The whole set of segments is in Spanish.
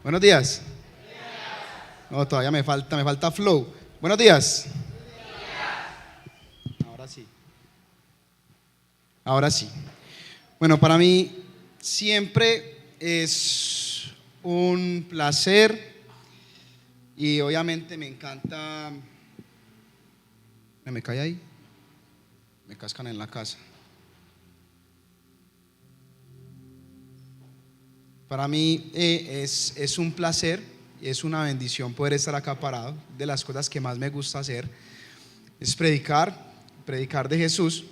Buenos días. No, todavía me falta flow. Buenos días. Ahora sí. Ahora sí. Bueno, para mí siempre es un placer y obviamente me encanta. ¿Me cae ahí? Me cascan en la casa. Para mí es un placer, es una bendición poder estar acá parado. De las cosas que más me gusta hacer es predicar de Jesús.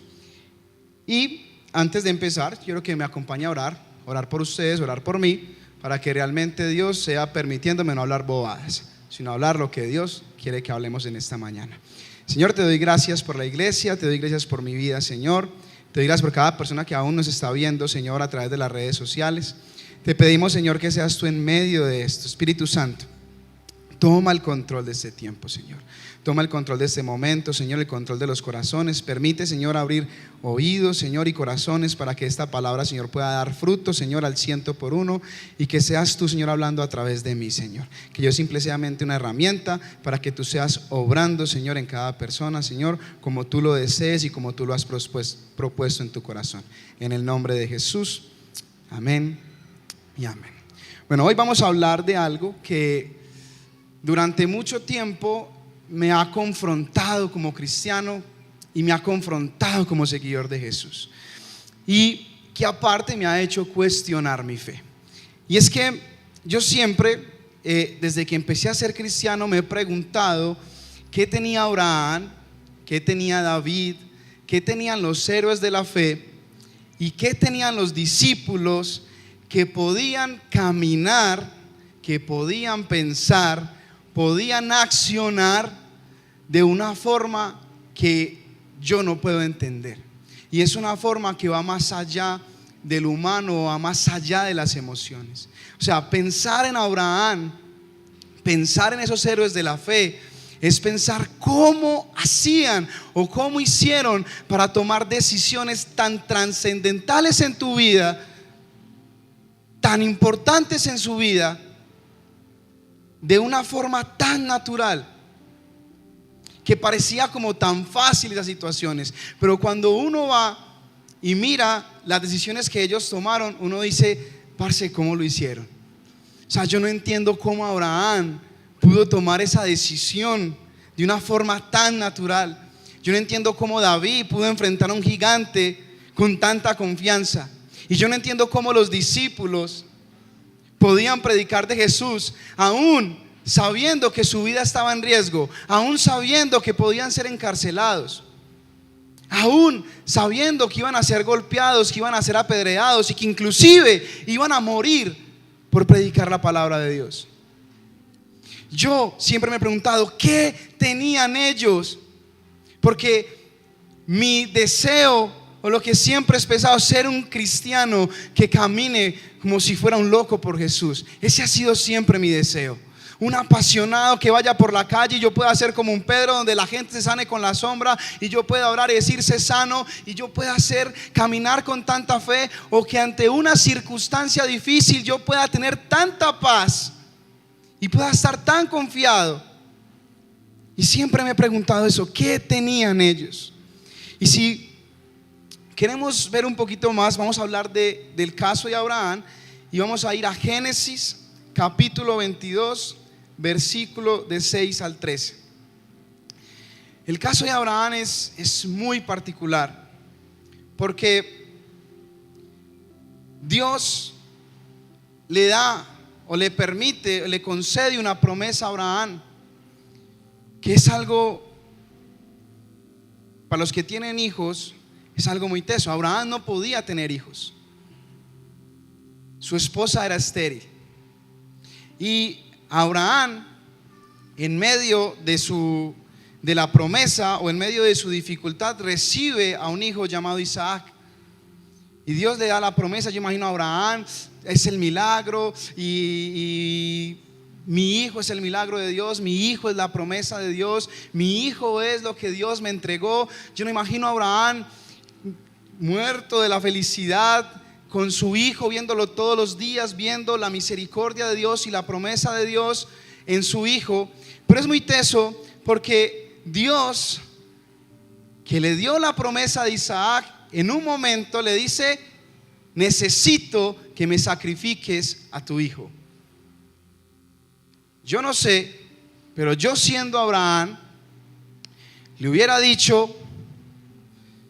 Y antes de empezar, quiero que me acompañe a orar por ustedes, orar por mí, para que realmente Dios sea permitiéndome no hablar bobadas, sino hablar lo que Dios quiere que hablemos en esta mañana. Señor, te doy gracias por la iglesia, te doy gracias por mi vida, Señor. Te doy gracias por cada persona que aún nos está viendo, Señor, a través de las redes sociales. Te pedimos, Señor, que seas tú en medio de esto. Espíritu Santo, toma el control de este tiempo, Señor. Toma el control de este momento, Señor, el control de los corazones. Permite, Señor, abrir oídos, Señor, y corazones para que esta palabra, Señor, pueda dar fruto, Señor, al 100%, y que seas tú, Señor, hablando a través de mí, Señor. Que yo simplemente una herramienta para que tú seas obrando, Señor, en cada persona, Señor, como tú lo desees y como tú lo has propuesto en tu corazón. En el nombre de Jesús, amén y amén. Bueno, hoy vamos a hablar de algo que durante mucho tiempo me ha confrontado como cristiano y me ha confrontado como seguidor de Jesús, y que aparte me ha hecho cuestionar mi fe. Y es que yo siempre, desde que empecé a ser cristiano, me he preguntado qué tenía Abraham, qué tenía David, qué tenían los héroes de la fe y qué tenían los discípulos que podían caminar, que podían pensar, podían accionar de una forma que yo no puedo entender. Y es una forma que va más allá del humano, va más allá de las emociones. O sea, pensar en Abraham, pensar en esos héroes de la fe, es pensar cómo hacían o cómo hicieron para tomar decisiones tan trascendentales en tu vida, tan importantes en su vida, de una forma tan natural, que parecía como tan fácil las situaciones. Pero cuando uno va y mira las decisiones que ellos tomaron, uno dice: parce, ¿cómo lo hicieron? O sea, yo no entiendo cómo Abraham pudo tomar esa decisión de una forma tan natural. Yo no entiendo cómo David pudo enfrentar a un gigante con tanta confianza. Y yo no entiendo cómo los discípulos podían predicar de Jesús aún sabiendo que su vida estaba en riesgo, aún sabiendo que podían ser encarcelados, aún sabiendo que iban a ser golpeados, que iban a ser apedreados y que inclusive iban a morir por predicar la palabra de Dios. Yo siempre me he preguntado ¿qué tenían ellos? Porque mi deseo, o lo que siempre he pensado, ser un cristiano que camine como si fuera un loco por Jesús. Ese ha sido siempre mi deseo. Un apasionado que vaya por la calle y yo pueda ser como un Pedro, donde la gente se sane con la sombra y yo pueda orar y decirse sano, y yo pueda caminar con tanta fe, o que ante una circunstancia difícil yo pueda tener tanta paz y pueda estar tan confiado. Y siempre me he preguntado eso, ¿qué tenían ellos? Y si queremos ver un poquito más, vamos a hablar del caso de Abraham, y vamos a ir a Génesis capítulo 22, versículo de 6 al 13. El caso de Abraham es muy particular, porque Dios le da o le permite, le concede una promesa a Abraham, que es algo, para los que tienen hijos, es algo muy teso. Abraham no podía tener hijos. Su esposa era estéril. Y Abraham, en medio de la promesa, o en medio de su dificultad, recibe a un hijo llamado Isaac. Y Dios le da la promesa. Yo imagino a Abraham, es el milagro, y mi hijo es el milagro de Dios, mi hijo es la promesa de Dios, mi hijo es lo que Dios me entregó. Yo no imagino a Abraham muerto de la felicidad, con su hijo, viéndolo todos los días, viendo la misericordia de Dios y la promesa de Dios en su hijo. Pero es muy teso porque Dios, que le dio la promesa de Isaac, en un momento le dice: necesito que me sacrifiques a tu hijo. Yo no sé, pero yo siendo Abraham, le hubiera dicho: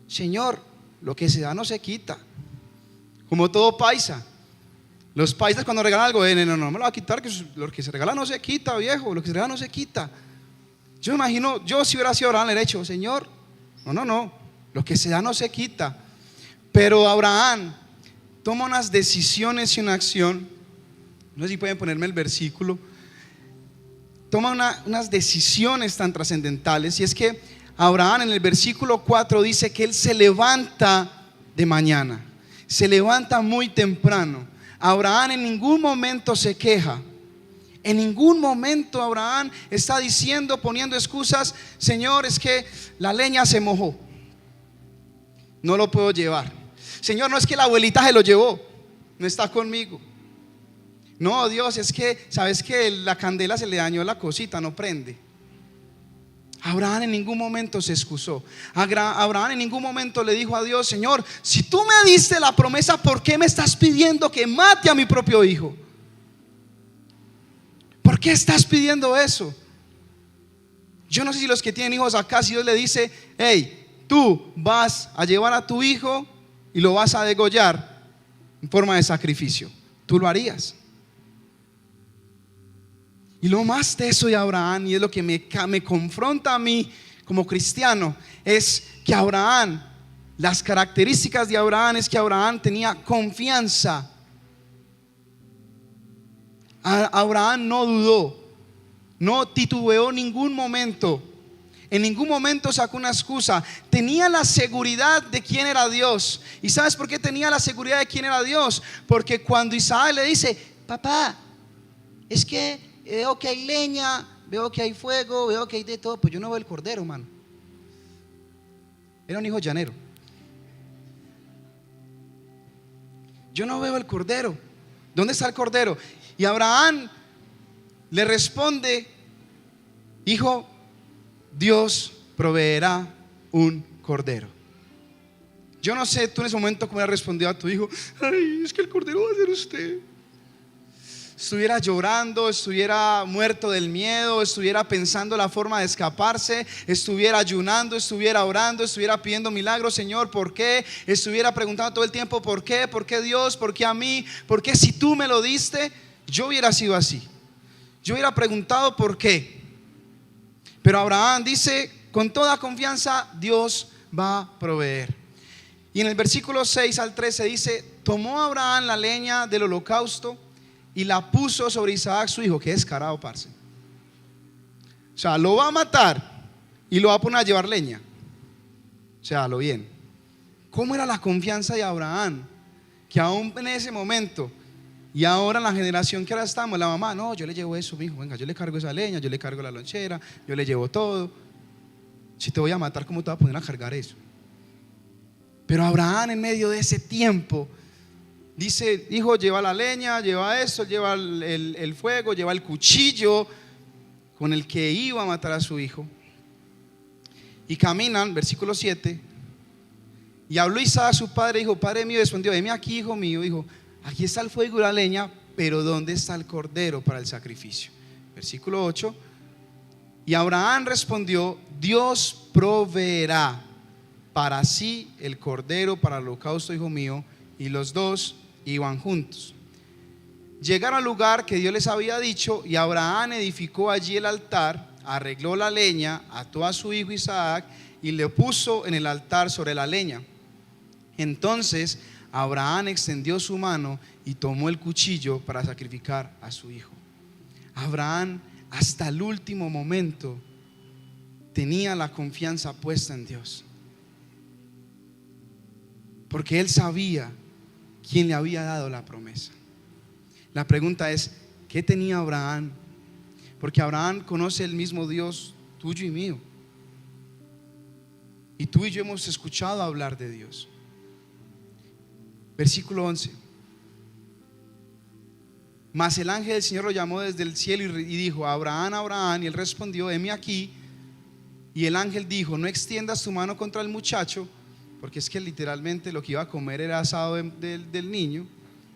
Señor, lo que se da no se quita. Como todo paisa. Los paisas cuando regalan algo, no me lo va a quitar, que lo que se regala no se quita, viejo, lo que se regala no se quita. Yo me imagino, yo si hubiera sido Abraham, le hubiera dicho: Señor, no, lo que se da no se quita. Pero Abraham toma unas decisiones y una acción. No sé si pueden ponerme el versículo. Toma unas decisiones tan trascendentales. Y es que Abraham en el versículo 4 dice que él se levanta de mañana, se levanta muy temprano. Abraham en ningún momento se queja. En ningún momento Abraham está diciendo, poniendo excusas: Señor, es que la leña se mojó, no lo puedo llevar. Señor, no, es que la abuelita se lo llevó, no está conmigo. No, Dios, es que sabes que la candela se le dañó la cosita, no prende. Abraham en ningún momento se excusó. Abraham en ningún momento le dijo a Dios: Señor, si tú me diste la promesa, ¿por qué me estás pidiendo que mate a mi propio hijo? ¿Por qué estás pidiendo eso? Yo no sé si los que tienen hijos acá, si Dios le dice: hey, tú vas a llevar a tu hijo y lo vas a degollar en forma de sacrificio, ¿tú lo harías? Y lo más teso de Abraham, y es lo que me confronta a mí como cristiano, es que Abraham, las características de Abraham es que Abraham tenía confianza. Abraham no dudó, no titubeó en ningún momento. En ningún momento sacó una excusa. Tenía la seguridad de quién era Dios. ¿Y sabes por qué tenía la seguridad de quién era Dios? Porque cuando Isaac le dice: papá, es que veo que hay leña, veo que hay fuego, veo que hay de todo, pues yo no veo el cordero, mano. Era un hijo llanero. Yo no veo el cordero. ¿Dónde está el cordero? Y Abraham le responde: hijo, Dios proveerá un cordero. Yo no sé tú en ese momento cómo le respondió a tu hijo: ay, es que el cordero va a ser usted. Estuviera llorando, estuviera muerto del miedo, estuviera pensando la forma de escaparse, estuviera ayunando, estuviera orando, estuviera pidiendo milagros: Señor, ¿por qué? Estuviera preguntando todo el tiempo: ¿por qué? ¿Por qué Dios? ¿Por qué a mí? ¿Por qué si tú me lo diste? Yo hubiera sido así. Yo hubiera preguntado por qué. Pero Abraham dice con toda confianza: Dios va a proveer. Y en el versículo 6 al 13 dice: tomó Abraham la leña del holocausto y la puso sobre Isaac su hijo. Qué descarado, parce. O sea, lo va a matar y lo va a poner a llevar leña. O sea, lo bien. ¿Cómo era la confianza de Abraham? Que aún en ese momento, y ahora en la generación que ahora estamos, la mamá: no, yo le llevo eso, mijo, venga, yo le cargo esa leña, yo le cargo la lonchera, yo le llevo todo. Si te voy a matar, ¿cómo te vas a poner a cargar eso? Pero Abraham en medio de ese tiempo dice: hijo, lleva la leña, lleva eso, lleva el fuego, lleva el cuchillo con el que iba a matar a su hijo. Y caminan, versículo 7. Y habló Isaac a su padre, dijo: padre mío. Respondió: heme aquí, hijo mío. Dijo: aquí está el fuego y la leña, pero ¿dónde está el cordero para el sacrificio? Versículo 8. Y Abraham respondió: Dios proveerá para sí el cordero para el holocausto, hijo mío. Y los dos iban juntos. Llegaron al lugar que Dios les había dicho, y Abraham edificó allí el altar, arregló la leña, ató a su hijo Isaac y le puso en el altar sobre la leña. Entonces Abraham extendió su mano y tomó el cuchillo para sacrificar a su hijo. Abraham hasta el último momento tenía la confianza puesta en Dios, porque él sabía quién le había dado la promesa. La pregunta es: ¿qué tenía Abraham? Porque Abraham conoce el mismo Dios tuyo y mío, y tú y yo hemos escuchado hablar de Dios. Versículo 11. Mas el ángel del Señor lo llamó desde el cielo y dijo: Abraham, Abraham. Y él respondió: heme aquí. Y el ángel dijo: no extiendas tu mano contra el muchacho, porque es que literalmente lo que iba a comer era asado del niño,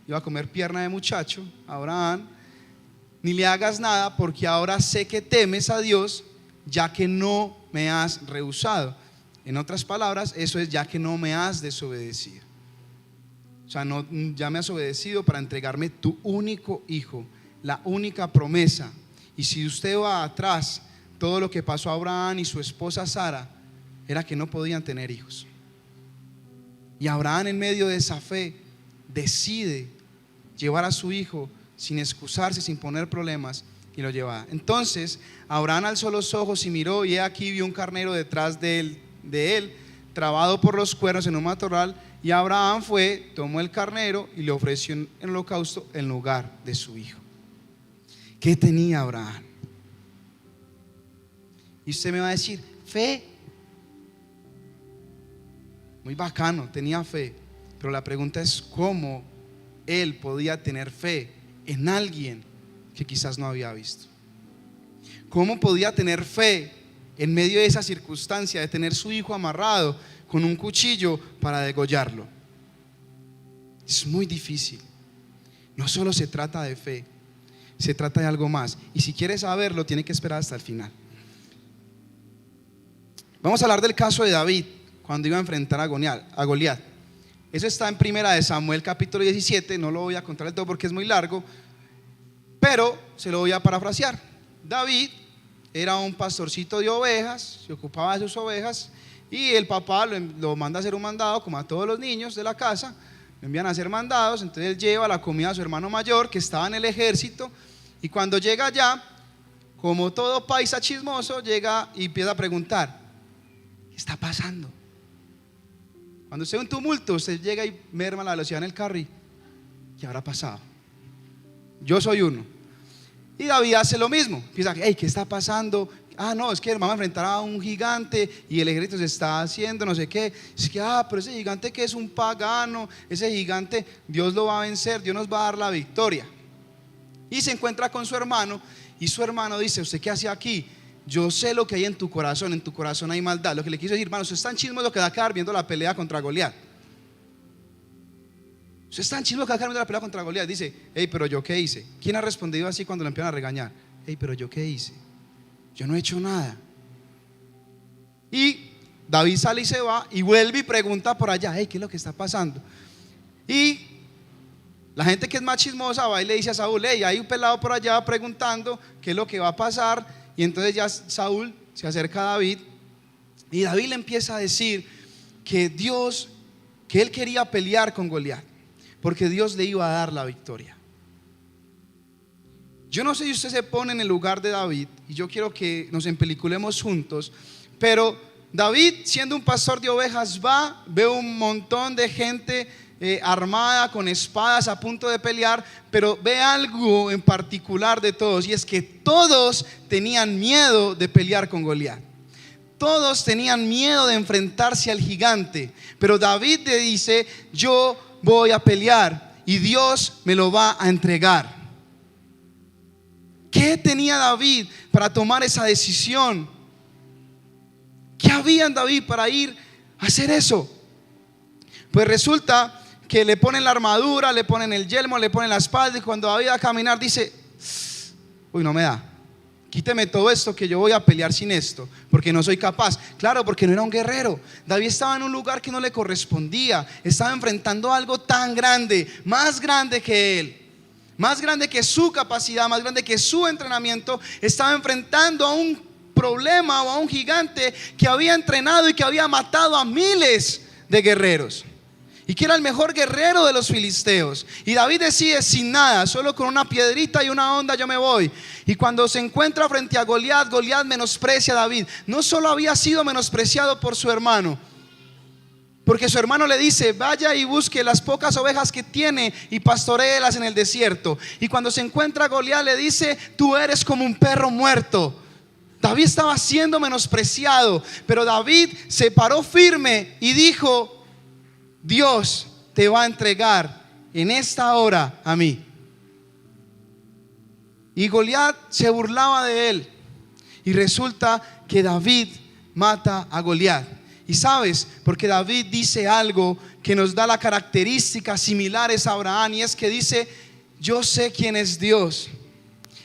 iba a comer pierna de muchacho, Abraham. Ni le hagas nada, porque ahora sé que temes a Dios, ya que no me has rehusado. En otras palabras, eso es: ya que no me has desobedecido. O sea, no, ya me has obedecido para entregarme tu único hijo, la única promesa. Y si usted va atrás, todo lo que pasó a Abraham y su esposa Sara era que no podían tener hijos. Y Abraham, en medio de esa fe, decide llevar a su hijo sin excusarse, sin poner problemas, y lo lleva. Entonces Abraham alzó los ojos y miró, y he aquí vio un carnero detrás de él, trabado por los cuernos en un matorral. Y Abraham fue, tomó el carnero y le ofreció en holocausto en lugar de su hijo. ¿Qué tenía Abraham? Y usted me va a decir: fe. Muy bacano, tenía fe. Pero la pregunta es: ¿cómo él podía tener fe en alguien que quizás no había visto? ¿Cómo podía tener fe en medio de esa circunstancia de tener su hijo amarrado con un cuchillo para degollarlo? Es muy difícil. No solo se trata de fe, se trata de algo más. Y si quiere saberlo, tiene que esperar hasta el final. Vamos a hablar del caso de David cuando iba a enfrentar a Goliat. Eso está en Primera de Samuel capítulo 17. No lo voy a contar del todo porque es muy largo, pero se lo voy a parafrasear. David era un pastorcito de ovejas, se ocupaba de sus ovejas, y el papá lo manda a hacer un mandado, como a todos los niños de la casa, lo envían a hacer mandados. Entonces él lleva la comida a su hermano mayor, que estaba en el ejército, y cuando llega allá, como todo paisa chismoso, llega y empieza a preguntar: ¿qué está pasando? Cuando usted ve un tumulto, usted llega y merma la velocidad en el carro y: ¿qué habrá pasado? Yo soy uno. Y David hace lo mismo, piensa: hey, ¿qué está pasando? No, es que vamos a enfrentar a un gigante y el ejército se está haciendo no sé qué. Es que pero ese gigante que es un pagano, ese gigante Dios lo va a vencer, Dios nos va a dar la victoria. Y se encuentra con su hermano, y su hermano dice: ¿usted qué hace aquí? Yo sé lo que hay en tu corazón hay maldad. Lo que le quiso decir: hermano, usted está en chismo de lo que va a quedar viendo la pelea contra Goliat. Usted está en chismo de lo que va a quedar viendo la pelea contra Goliat. Dice: hey, pero yo qué hice. ¿Quién ha respondido así cuando le empiezan a regañar? Hey, pero yo qué hice. Yo no he hecho nada. Y David sale y se va y vuelve y pregunta por allá: hey, ¿qué es lo que está pasando? Y la gente que es más chismosa va y le dice a Saúl: hey, hay un pelado por allá preguntando qué es lo que va a pasar. Y entonces ya Saúl se acerca a David, y David le empieza a decir que él quería pelear con Goliat, porque Dios le iba a dar la victoria. Yo no sé si usted se pone en el lugar de David, y yo quiero que nos empeliculemos juntos. Pero David, siendo un pastor de ovejas, ve un montón de gente armada con espadas a punto de pelear, pero ve algo en particular de todos, y es que todos tenían miedo de pelear con Goliat. Todos tenían miedo de enfrentarse al gigante, pero David le dice: yo voy a pelear y Dios me lo va a entregar. ¿Qué tenía David para tomar esa decisión? ¿Qué había en David para ir a hacer eso? Pues resulta que le ponen la armadura, le ponen el yelmo, le ponen la espada, y cuando David va a caminar dice: uy, no me da, quíteme todo esto, que yo voy a pelear sin esto, porque no soy capaz. Claro, porque no era un guerrero. David estaba en un lugar que no le correspondía, estaba enfrentando algo tan grande, más grande que él, más grande que su capacidad, más grande que su entrenamiento. Estaba enfrentando a un problema o a un gigante que había entrenado y que había matado a miles de guerreros, y que era el mejor guerrero de los filisteos. Y David decide: sin nada, solo con una piedrita y una honda yo me voy. Y cuando se encuentra frente a Goliat, Goliat menosprecia a David. No solo había sido menospreciado por su hermano, porque su hermano le dice: vaya y busque las pocas ovejas que tiene y pastoréelas en el desierto. Y cuando se encuentra a Goliat le dice: tú eres como un perro muerto. David estaba siendo menospreciado, pero David se paró firme y dijo: Dios te va a entregar en esta hora a mí. Y Goliat se burlaba de él. Y resulta que David mata a Goliat. Y sabes, porque David dice algo que nos da la característica similares a Abraham, y es que dice: yo sé quién es Dios,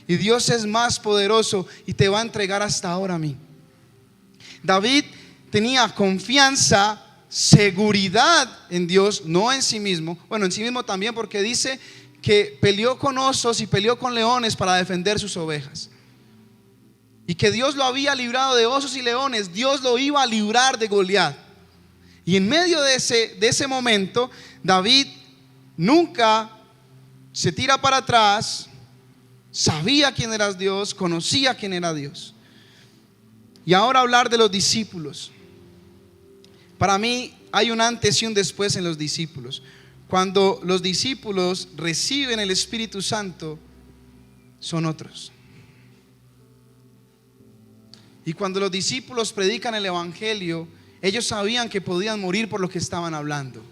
y Dios es más poderoso y te va a entregar hasta ahora a mí. David tenía confianza, seguridad en Dios, no en sí mismo. Bueno, en sí mismo también, porque dice que peleó con osos y peleó con leones para defender sus ovejas. Y que Dios lo había librado de osos y leones, Dios lo iba a librar de Goliat. Y en medio de ese momento, David nunca se tira para atrás, sabía quién era Dios, conocía quién era Dios. Y ahora hablar de los discípulos. Para mí hay un antes y un después en los discípulos. Cuando los discípulos reciben el Espíritu Santo, son otros. Y cuando los discípulos predican el Evangelio, ellos sabían que podían morir por lo que estaban hablando,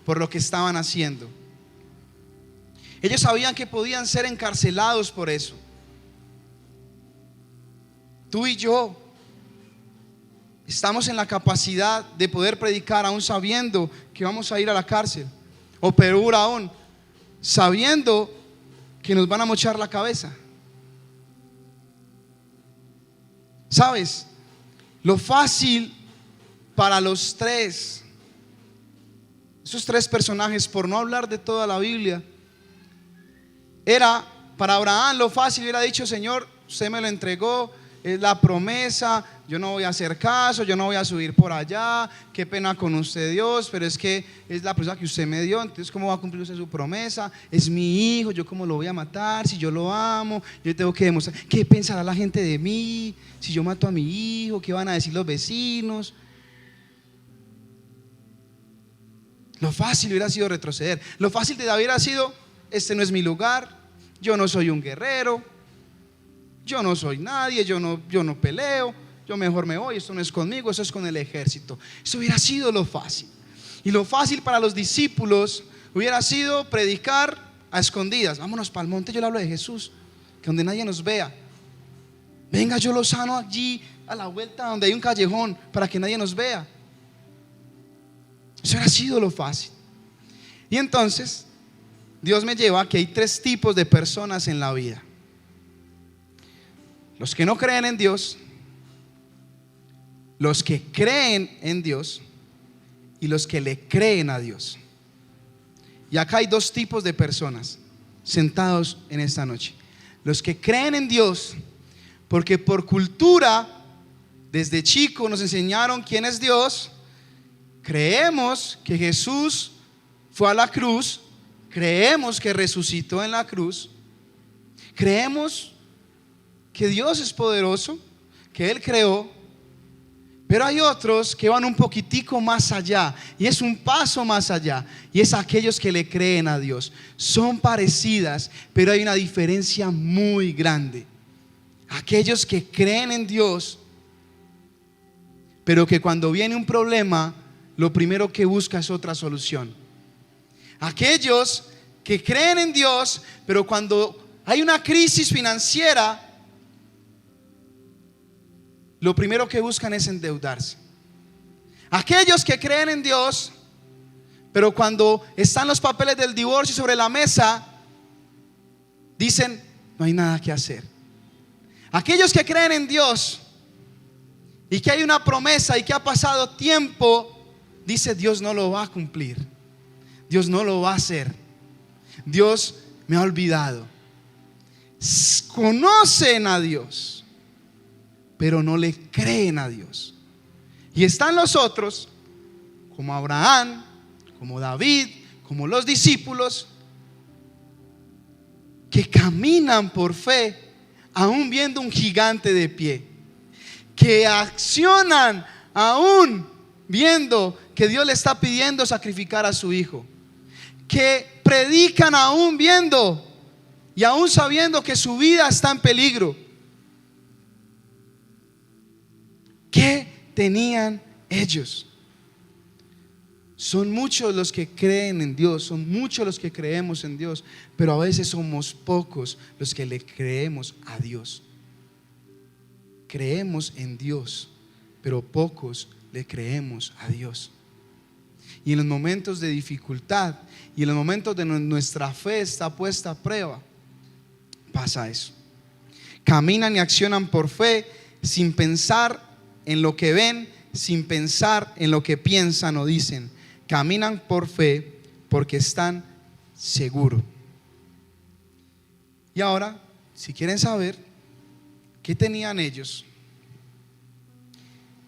por lo que estaban haciendo. Ellos sabían que podían ser encarcelados por eso. Tú y yo estamos en la capacidad de poder predicar aún sabiendo que vamos a ir a la cárcel, o peor aún, sabiendo que nos van a mochar la cabeza. ¿Sabes? Lo fácil para esos tres personajes, por no hablar de toda la Biblia, era: para Abraham lo fácil, hubiera dicho: Señor, usted me lo entregó, es la promesa, yo no voy a hacer caso, yo no voy a subir por allá, qué pena con usted, Dios, pero es que es la promesa que usted me dio, entonces ¿cómo va a cumplir usted su promesa? Es mi hijo, yo cómo lo voy a matar, si yo lo amo, yo tengo que demostrar, ¿qué pensará la gente de mí? Si yo mato a mi hijo, ¿qué van a decir los vecinos? Lo fácil hubiera sido retroceder. Lo fácil de David hubiera sido: este no es mi lugar, yo no soy un guerrero, yo no soy nadie, yo no peleo, yo mejor me voy, esto no es conmigo, eso es con el ejército. Eso hubiera sido lo fácil. Y lo fácil para los discípulos hubiera sido predicar a escondidas: vámonos para el monte, yo le hablo de Jesús, que donde nadie nos vea. Venga, yo lo sano allí a la vuelta donde hay un callejón, para que nadie nos vea. Eso hubiera sido lo fácil. Y entonces Dios me lleva a que hay tres tipos de personas en la vida: los que no creen en Dios, los que creen en Dios y los que le creen a Dios. Y acá hay dos tipos de personas sentados en esta noche: los que creen en Dios, porque por cultura desde chico nos enseñaron quién es Dios, creemos que Jesús fue a la cruz, creemos que resucitó en la cruz, creemos que Dios es poderoso, que Él creó. Pero hay otros que van un poquitico más allá, y es un paso más allá, y es aquellos que le creen a Dios. Son parecidas, pero hay una diferencia muy grande. Aquellos que creen en Dios, pero que cuando viene un problema, lo primero que busca es otra solución. Aquellos que creen en Dios, pero cuando hay una crisis financiera, lo primero que buscan es endeudarse. Aquellos que creen en Dios, pero cuando están los papeles del divorcio sobre la mesa, dicen: no hay nada que hacer. Aquellos que creen en Dios y que hay una promesa y que ha pasado tiempo, dice: Dios no lo va a cumplir, Dios no lo va a hacer, Dios me ha olvidado. Conocen a Dios, pero no le creen a Dios. Y están los otros, como Abraham, como David, como los discípulos, que caminan por fe, aún viendo un gigante de pie, que accionan aún viendo que Dios le está pidiendo sacrificar a su hijo, que predican aún viendo y aún sabiendo que su vida está en peligro. ¿Qué tenían ellos? Son muchos los que creen en Dios, son muchos los que creemos en Dios, pero a veces somos pocos los que le creemos a Dios. Creemos en Dios, pero pocos le creemos a Dios. Y en los momentos de dificultad y en los momentos de nuestra fe está puesta a prueba, pasa eso. Caminan y accionan por fe sin pensar en lo que ven, sin pensar en lo que piensan o dicen. Caminan por fe porque están seguros. Y ahora, si quieren saber qué tenían ellos,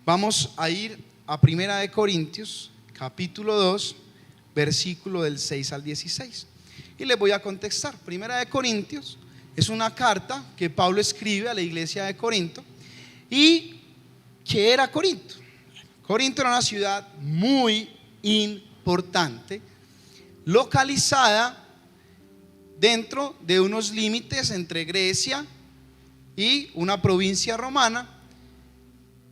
vamos a ir a Primera de Corintios, capítulo 2, versículo del 6 al 16. Y les voy a contestar. Primera de Corintios es una carta que Pablo escribe a la iglesia de Corinto. ¿Y qué era Corinto? Corinto era una ciudad muy importante, localizada dentro de unos límites entre Grecia y una provincia romana.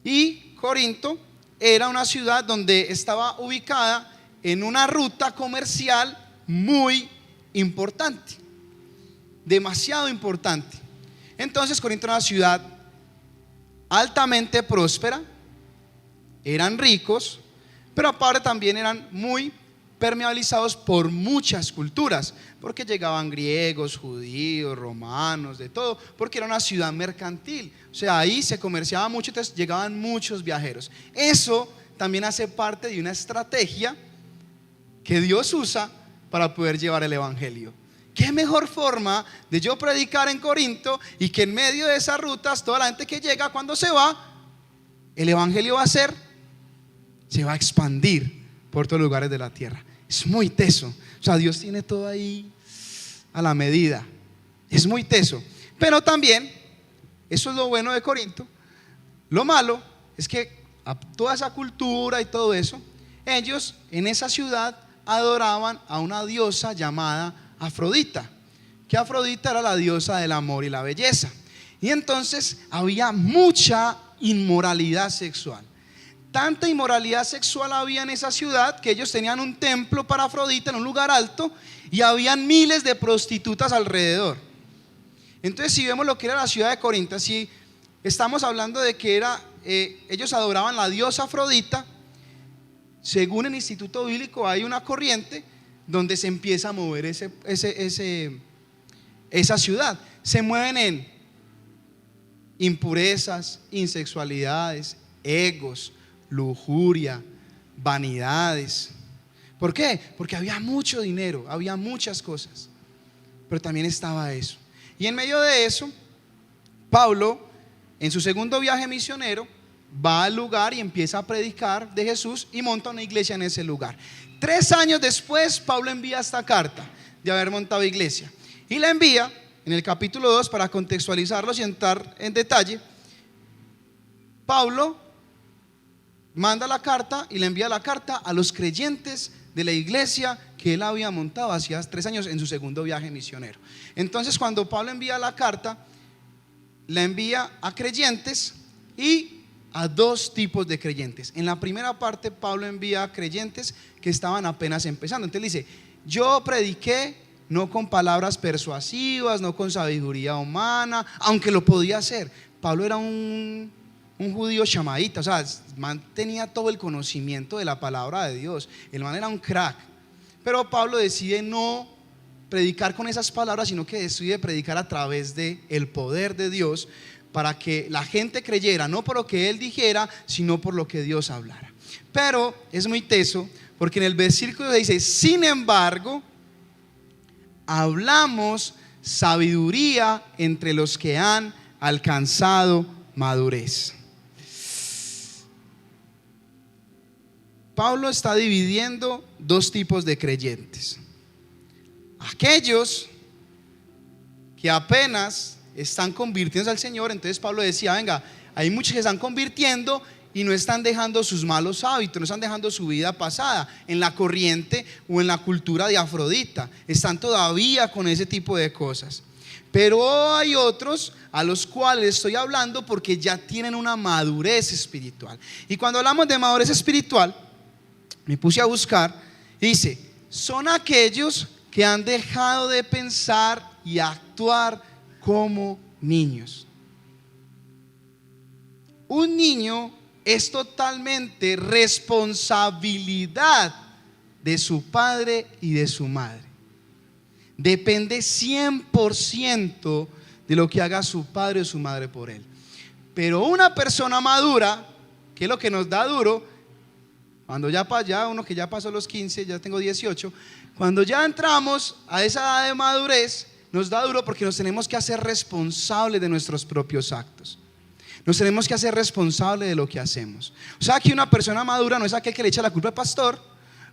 Y Corinto era una ciudad donde estaba ubicada en una ruta comercial muy importante, demasiado importante. Entonces Corinto era una ciudad altamente próspera, eran ricos, pero aparte también eran muy permeabilizados por muchas culturas, porque llegaban griegos, judíos, romanos, de todo, porque era una ciudad mercantil. O sea, ahí se comerciaba mucho, entonces llegaban muchos viajeros. Eso también hace parte de una estrategia que Dios usa para poder llevar el evangelio. ¿Qué mejor forma de yo predicar en Corinto y que en medio de esas rutas toda la gente que llega, cuando se va, el evangelio se va a expandir por todos los lugares de la tierra? Es muy teso. O sea, Dios tiene todo ahí a la medida. Es muy teso. Pero también, eso es lo bueno de Corinto. Lo malo es que a toda esa cultura y todo eso, ellos en esa ciudad adoraban a una diosa llamada Afrodita, que Afrodita era la diosa del amor y la belleza. Y entonces había mucha inmoralidad sexual. Tanta inmoralidad sexual había en esa ciudad que ellos tenían un templo para Afrodita en un lugar alto y habían miles de prostitutas alrededor. Entonces, si vemos lo que era la ciudad de Corinto, si estamos hablando de que ellos adoraban la diosa Afrodita, según el Instituto Bíblico hay una corriente donde se empieza a mover esa ciudad. Se mueven en impurezas, insexualidades, egos, lujuria, vanidades. ¿Por qué? Porque había mucho dinero, había muchas cosas, pero también estaba eso. Y en medio de eso, Pablo, en su segundo viaje misionero, va al lugar y empieza a predicar de Jesús y monta una iglesia en ese lugar. 3 años después, Pablo envía esta carta de haber montado iglesia y la envía en el capítulo 2 para contextualizarlos y entrar en detalle. Pablo manda la carta y le envía la carta a los creyentes de la iglesia que él había montado hacía 3 años en su segundo viaje misionero. Entonces, cuando Pablo envía la carta, la envía a creyentes y a 2 tipos de creyentes. En la primera parte, Pablo envía a creyentes que estaban apenas empezando. Entonces dice: yo prediqué no con palabras persuasivas, no con sabiduría humana, aunque lo podía hacer. Pablo era un judío chamaíta, o sea, tenía todo el conocimiento de la palabra de Dios. El man era un crack. Pero Pablo decide no predicar con esas palabras, sino que decide predicar a través del poder de Dios, para que la gente creyera, no por lo que él dijera, sino por lo que Dios hablara. Pero es muy teso, porque en el versículo dice: sin embargo, hablamos sabiduría entre los que han alcanzado madurez. Pablo está dividiendo 2 tipos de creyentes: aquellos que apenas están convirtiéndose al Señor. Entonces Pablo decía: venga, hay muchos que están convirtiendo y no están dejando sus malos hábitos, no están dejando su vida pasada en la corriente o en la cultura de Afrodita, están todavía con ese tipo de cosas. Pero hay otros a los cuales estoy hablando porque ya tienen una madurez espiritual. Y cuando hablamos de madurez espiritual, Me puse a buscar y dice, son aquellos que han dejado de pensar y actuar como niños. Un niño es totalmente responsabilidad de su padre y de su madre. Depende 100% de lo que haga su padre o su madre por él. Pero una persona madura, que es lo que nos da duro, cuando ya para allá, uno que ya pasó los 15, ya tengo 18, cuando ya entramos a esa edad de madurez, nos da duro porque nos tenemos que hacer responsables de nuestros propios actos. Nos tenemos que hacer responsables de lo que hacemos. O sea, que una persona madura no es aquel que le echa la culpa al pastor,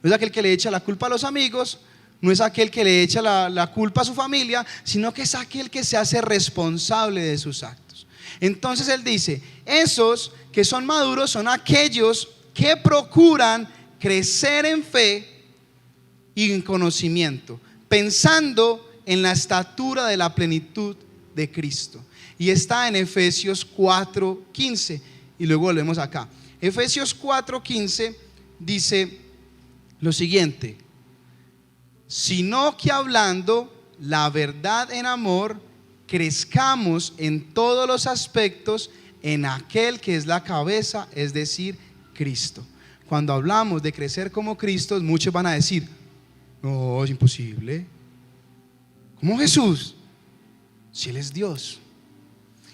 no es aquel que le echa la culpa a los amigos, no es aquel que le echa la culpa a su familia, sino que es aquel que se hace responsable de sus actos. Entonces él dice, esos que son maduros son aquellos que procuran crecer en fe y en conocimiento, pensando en la estatura de la plenitud de Cristo. Y está en Efesios 4:15. Y luego volvemos acá. Efesios 4:15 dice lo siguiente: sino que hablando la verdad en amor, crezcamos en todos los aspectos en aquel que es la cabeza, es decir, Cristo. Cuando hablamos de crecer como Cristo, muchos van a decir, no, es imposible. ¿Cómo Jesús? Si Él es Dios.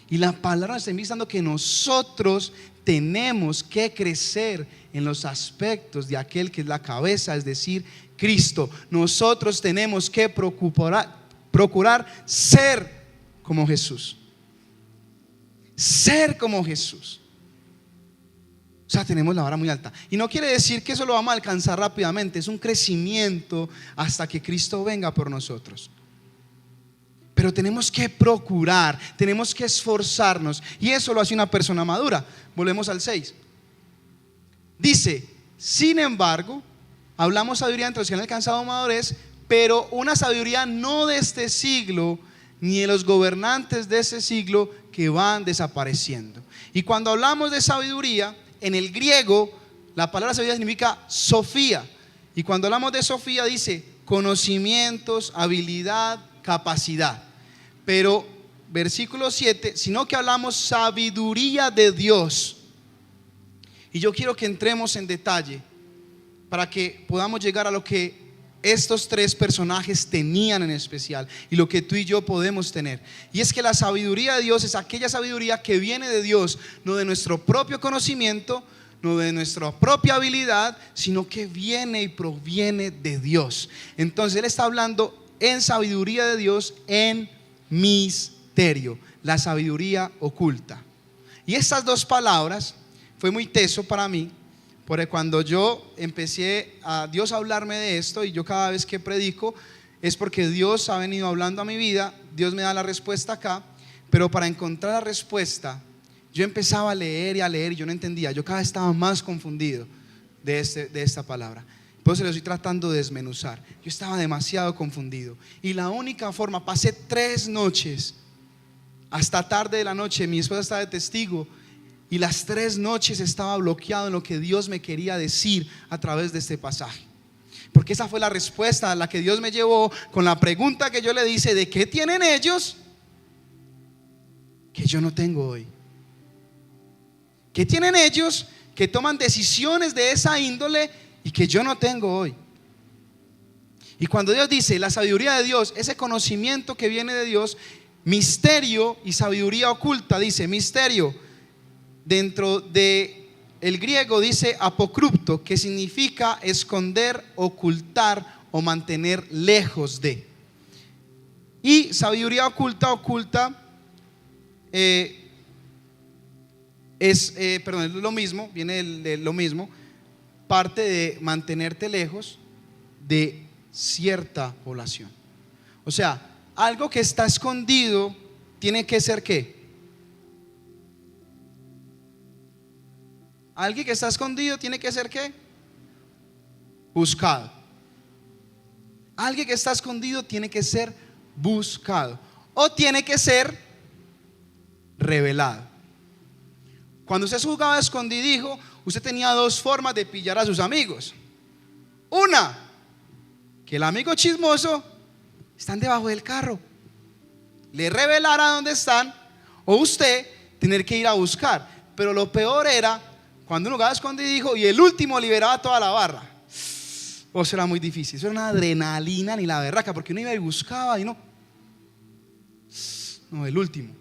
Y la palabra nos está invitando que nosotros tenemos que crecer en los aspectos de aquel que es la cabeza, es decir, Cristo. Nosotros tenemos que procurar ser como Jesús. Ser como Jesús. O sea, tenemos la vara muy alta. Y no quiere decir que eso lo vamos a alcanzar rápidamente. Es un crecimiento hasta que Cristo venga por nosotros. Pero tenemos que procurar, tenemos que esforzarnos. Y eso lo hace una persona madura. Volvemos al 6. Dice, sin embargo, hablamos sabiduría entre los que han alcanzado madurez, pero una sabiduría no de este siglo, ni de los gobernantes de ese siglo que van desapareciendo. Y cuando hablamos de sabiduría, en el griego, la palabra sabiduría significa sofía. Y cuando hablamos de sofía dice conocimientos, habilidad, capacidad. Pero versículo 7, sino que hablamos sabiduría de Dios. Y yo quiero que entremos en detalle para que podamos llegar a lo que estos tres personajes tenían en especial y lo que tú y yo podemos tener. Y es que la sabiduría de Dios es aquella sabiduría que viene de Dios, no de nuestro propio conocimiento, no de nuestra propia habilidad, sino que viene y proviene de Dios. Entonces él está hablando en sabiduría de Dios, en misterio, la sabiduría oculta. Y estas dos palabras fue muy teso para mí, porque cuando yo empecé a Dios a hablarme de esto, y yo cada vez que predico es porque Dios ha venido hablando a mi vida, Dios me da la respuesta acá, pero para encontrar la respuesta yo empezaba a leer y yo no entendía, yo cada vez estaba más confundido de esta palabra. Por eso lo estoy tratando de desmenuzar. Yo estaba demasiado confundido. Y la única forma, pasé 3 noches, hasta tarde de la noche, mi esposa estaba de testigo, y las 3 noches estaba bloqueado en lo que Dios me quería decir a través de este pasaje. Porque esa fue la respuesta a la que Dios me llevó con la pregunta que yo le hice: ¿de qué tienen ellos que yo no tengo hoy? ¿Qué tienen ellos que toman decisiones de esa índole y que yo no tengo hoy? Y cuando Dios dice la sabiduría de Dios, ese conocimiento que viene de Dios, misterio y sabiduría oculta, dice misterio, dentro de el griego dice apokrupto, que significa esconder, ocultar o mantener lejos de. Y sabiduría oculta es lo mismo, viene de lo mismo, parte de mantenerte lejos de cierta población. O sea, algo que está escondido tiene que ser ¿qué? Alguien que está escondido tiene que ser ¿qué? Buscado. Alguien que está escondido tiene que ser buscado o tiene que ser revelado. Cuando usted jugaba escondidijo, usted tenía 2 formas de pillar a sus amigos. Una, que el amigo chismoso están debajo del carro, le revelara dónde están, o usted tener que ir a buscar. Pero lo peor era cuando uno jugaba escondido y el último liberaba toda la barra. Eso era muy difícil, eso era una adrenalina ni la berraca, porque uno iba y buscaba y no, el último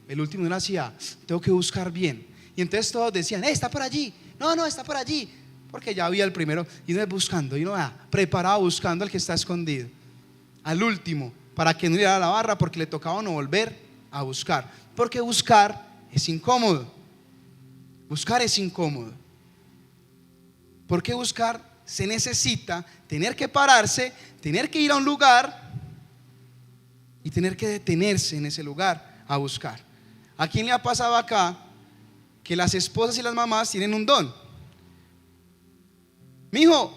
no lo hacía, tengo que buscar bien. Y entonces todos decían, está por allí, no, está por allí, porque ya había el primero, y uno buscando, y uno preparado buscando al que está escondido, al último, para que no llegara a la barra, porque le tocaba no volver a buscar, porque buscar es incómodo. Buscar es incómodo, porque buscar se necesita tener que pararse, tener que ir a un lugar y tener que detenerse en ese lugar a buscar. ¿A quién le ha pasado acá que las esposas y las mamás tienen un don? Mijo,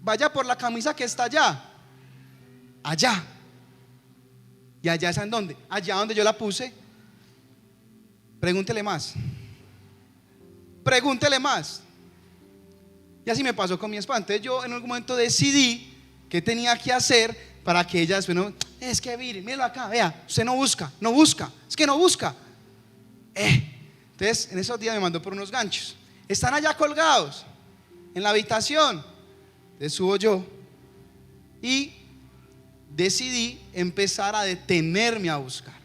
vaya por la camisa que está allá. ¿Y allá es en dónde? Allá donde yo la puse. Pregúntele más. Y así me pasó con mi esposa. Entonces yo en algún momento decidí qué tenía que hacer para que ella después no, es que mírelo acá, vea, usted no busca, es que no busca. Entonces en esos días me mandó por unos ganchos. Están allá colgados en la habitación. Entonces subo yo y decidí empezar a detenerme a buscar.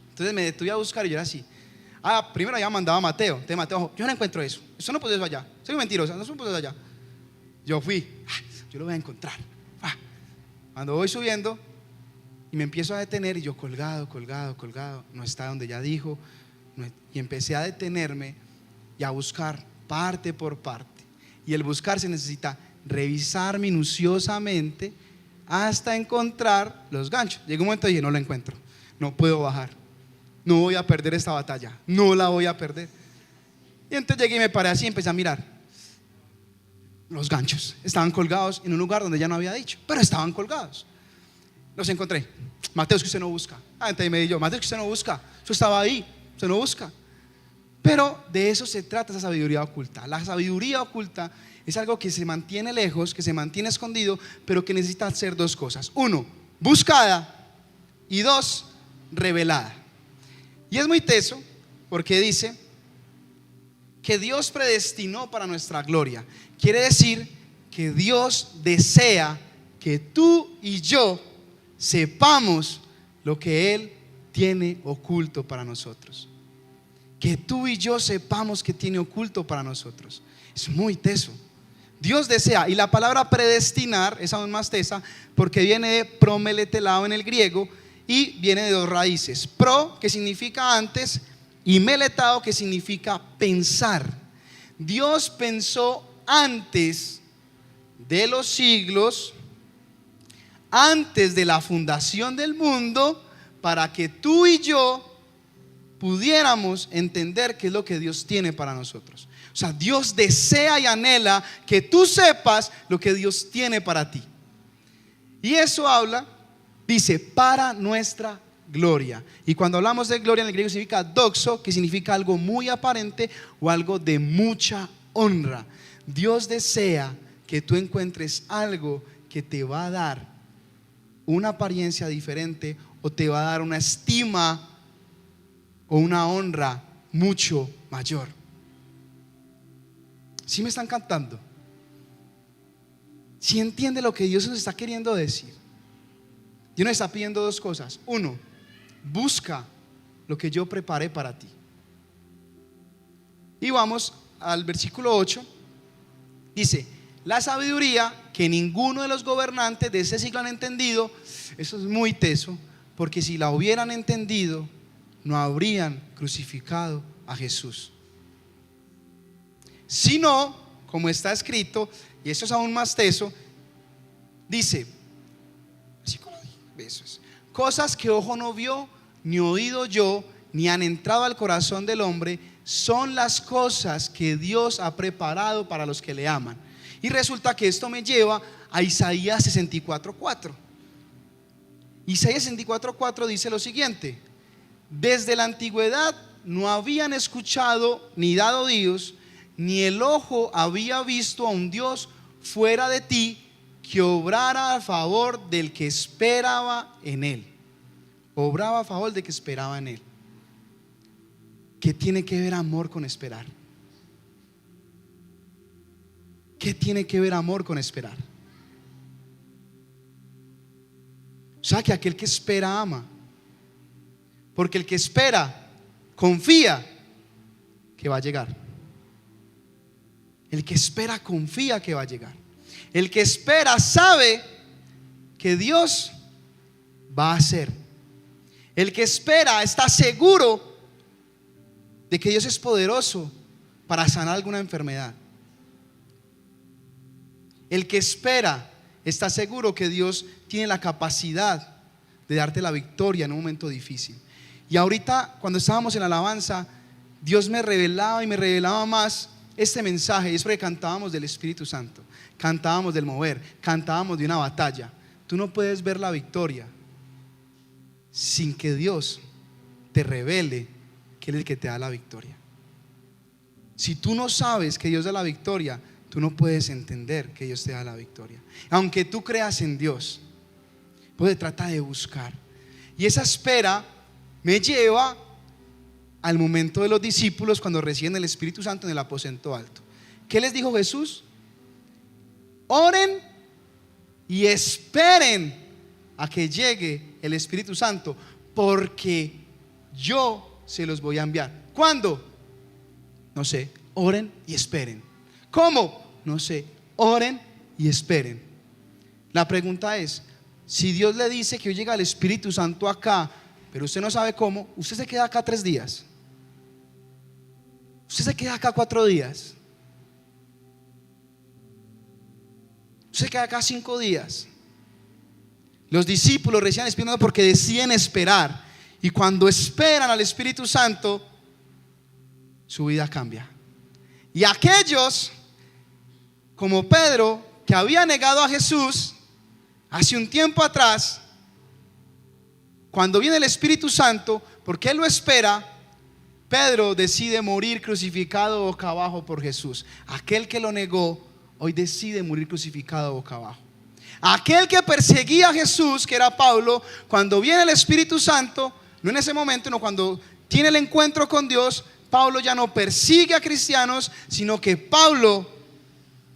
Entonces me detuve a buscar y yo era así. Primero había mandado a Mateo. Entonces Mateo, yo no encuentro eso no puede eso allá, soy mentirosa, no puede eso allá. Yo fui, yo lo voy a encontrar. Cuando voy subiendo y me empiezo a detener y yo colgado, no está donde ya dijo, y empecé a detenerme y a buscar parte por parte. Y el buscar se necesita revisar minuciosamente hasta encontrar los ganchos. Llegó un momento y dije, no lo encuentro, no puedo bajar, no voy a perder esta batalla, no la voy a perder. Y entonces llegué y me paré así y empecé a mirar. Los ganchos estaban colgados en un lugar donde ya no había dicho, pero estaban colgados. Los encontré. Mateo, es que usted no busca. Entonces me di yo, Mateo, es que usted no busca, eso estaba ahí, usted no busca. Pero de eso se trata esa sabiduría oculta. La sabiduría oculta es algo que se mantiene lejos, que se mantiene escondido, pero que necesita hacer dos cosas: uno, buscada, y dos, revelada. Y es muy teso porque dice que Dios predestinó para nuestra gloria. Quiere decir que Dios desea que tú y yo sepamos lo que Él tiene oculto para nosotros. Que tú y yo sepamos que tiene oculto para nosotros. Es muy teso. Dios desea, y la palabra predestinar es aún más tesa porque viene de promeletelao en el griego y viene de dos raíces: pro, que significa antes, y meletao, que significa pensar. Dios pensó antes de los siglos, antes de la fundación del mundo, para que tú y yo pudiéramos entender qué es lo que Dios tiene para nosotros. O sea, Dios desea y anhela que tú sepas lo que Dios tiene para ti. Y eso habla, dice, para nuestra gloria. Y cuando hablamos de gloria en el griego significa doxo, que significa algo muy aparente o algo de mucha honra. Dios desea que tú encuentres algo que te va a dar una apariencia diferente o te va a dar una estima o una honra mucho mayor. ¿Sí me están cantando? ¿Sí entiende lo que Dios nos está queriendo decir? Dios nos está pidiendo dos cosas. Uno, busca lo que yo preparé para ti. Y vamos al versículo 8. Dice: la sabiduría que ninguno de los gobernantes de ese siglo han entendido. Eso es muy teso, porque si la hubieran entendido, no habrían crucificado a Jesús. Sino, como está escrito, y eso es aún más teso, dice, cosas que ojo no vio, ni oído yo, ni han entrado al corazón del hombre, son las cosas que Dios ha preparado para los que le aman. Y resulta que esto me lleva a Isaías 64:4. Isaías 64:4 dice lo siguiente: desde la antigüedad no habían escuchado ni dado oídos, ni el ojo había visto a un Dios fuera de ti que obrara a favor del que esperaba en él. Obraba a favor del que esperaba en él. ¿Qué tiene que ver amor con esperar? ¿Qué tiene que ver amor con esperar? O sea, que aquel que espera ama. Porque el que espera confía que va a llegar. El que espera confía que va a llegar. El que espera sabe que Dios va a hacer. El que espera está seguro de que Dios es poderoso para sanar alguna enfermedad. El que espera está seguro que Dios tiene la capacidad de darte la victoria en un momento difícil. Y ahorita, cuando estábamos en la alabanza, Dios me revelaba y me revelaba más este mensaje. Y es porque cantábamos del Espíritu Santo, cantábamos del mover, cantábamos de una batalla. Tú no puedes ver la victoria sin que Dios te revele que Él es el que te da la victoria. Si tú no sabes que Dios da la victoria, tú no puedes entender que Dios te da la victoria. Aunque tú creas en Dios, pues trata de buscar. Y esa espera me lleva al momento de los discípulos cuando reciben el Espíritu Santo en el aposento alto. ¿Qué les dijo Jesús? Oren y esperen a que llegue el Espíritu Santo, porque yo se los voy a enviar. ¿Cuándo? No sé. Oren y esperen. ¿Cómo? No sé. Oren y esperen. La pregunta es: si Dios le dice que hoy llega el Espíritu Santo acá, pero usted no sabe cómo, usted se queda acá 3 días, usted se queda acá 4 días, usted se queda acá 5 días. Los discípulos recién esperando porque deciden esperar, y cuando esperan al Espíritu Santo, su vida cambia. Y aquellos como Pedro, que había negado a Jesús hace un tiempo atrás, cuando viene el Espíritu Santo, porque él lo espera, Pedro decide morir crucificado boca abajo por Jesús. Aquel que lo negó hoy decide morir crucificado boca abajo. Aquel que perseguía a Jesús, que era Pablo, cuando viene el Espíritu Santo, no en ese momento, no, cuando tiene el encuentro con Dios, Pablo ya no persigue a cristianos, sino que Pablo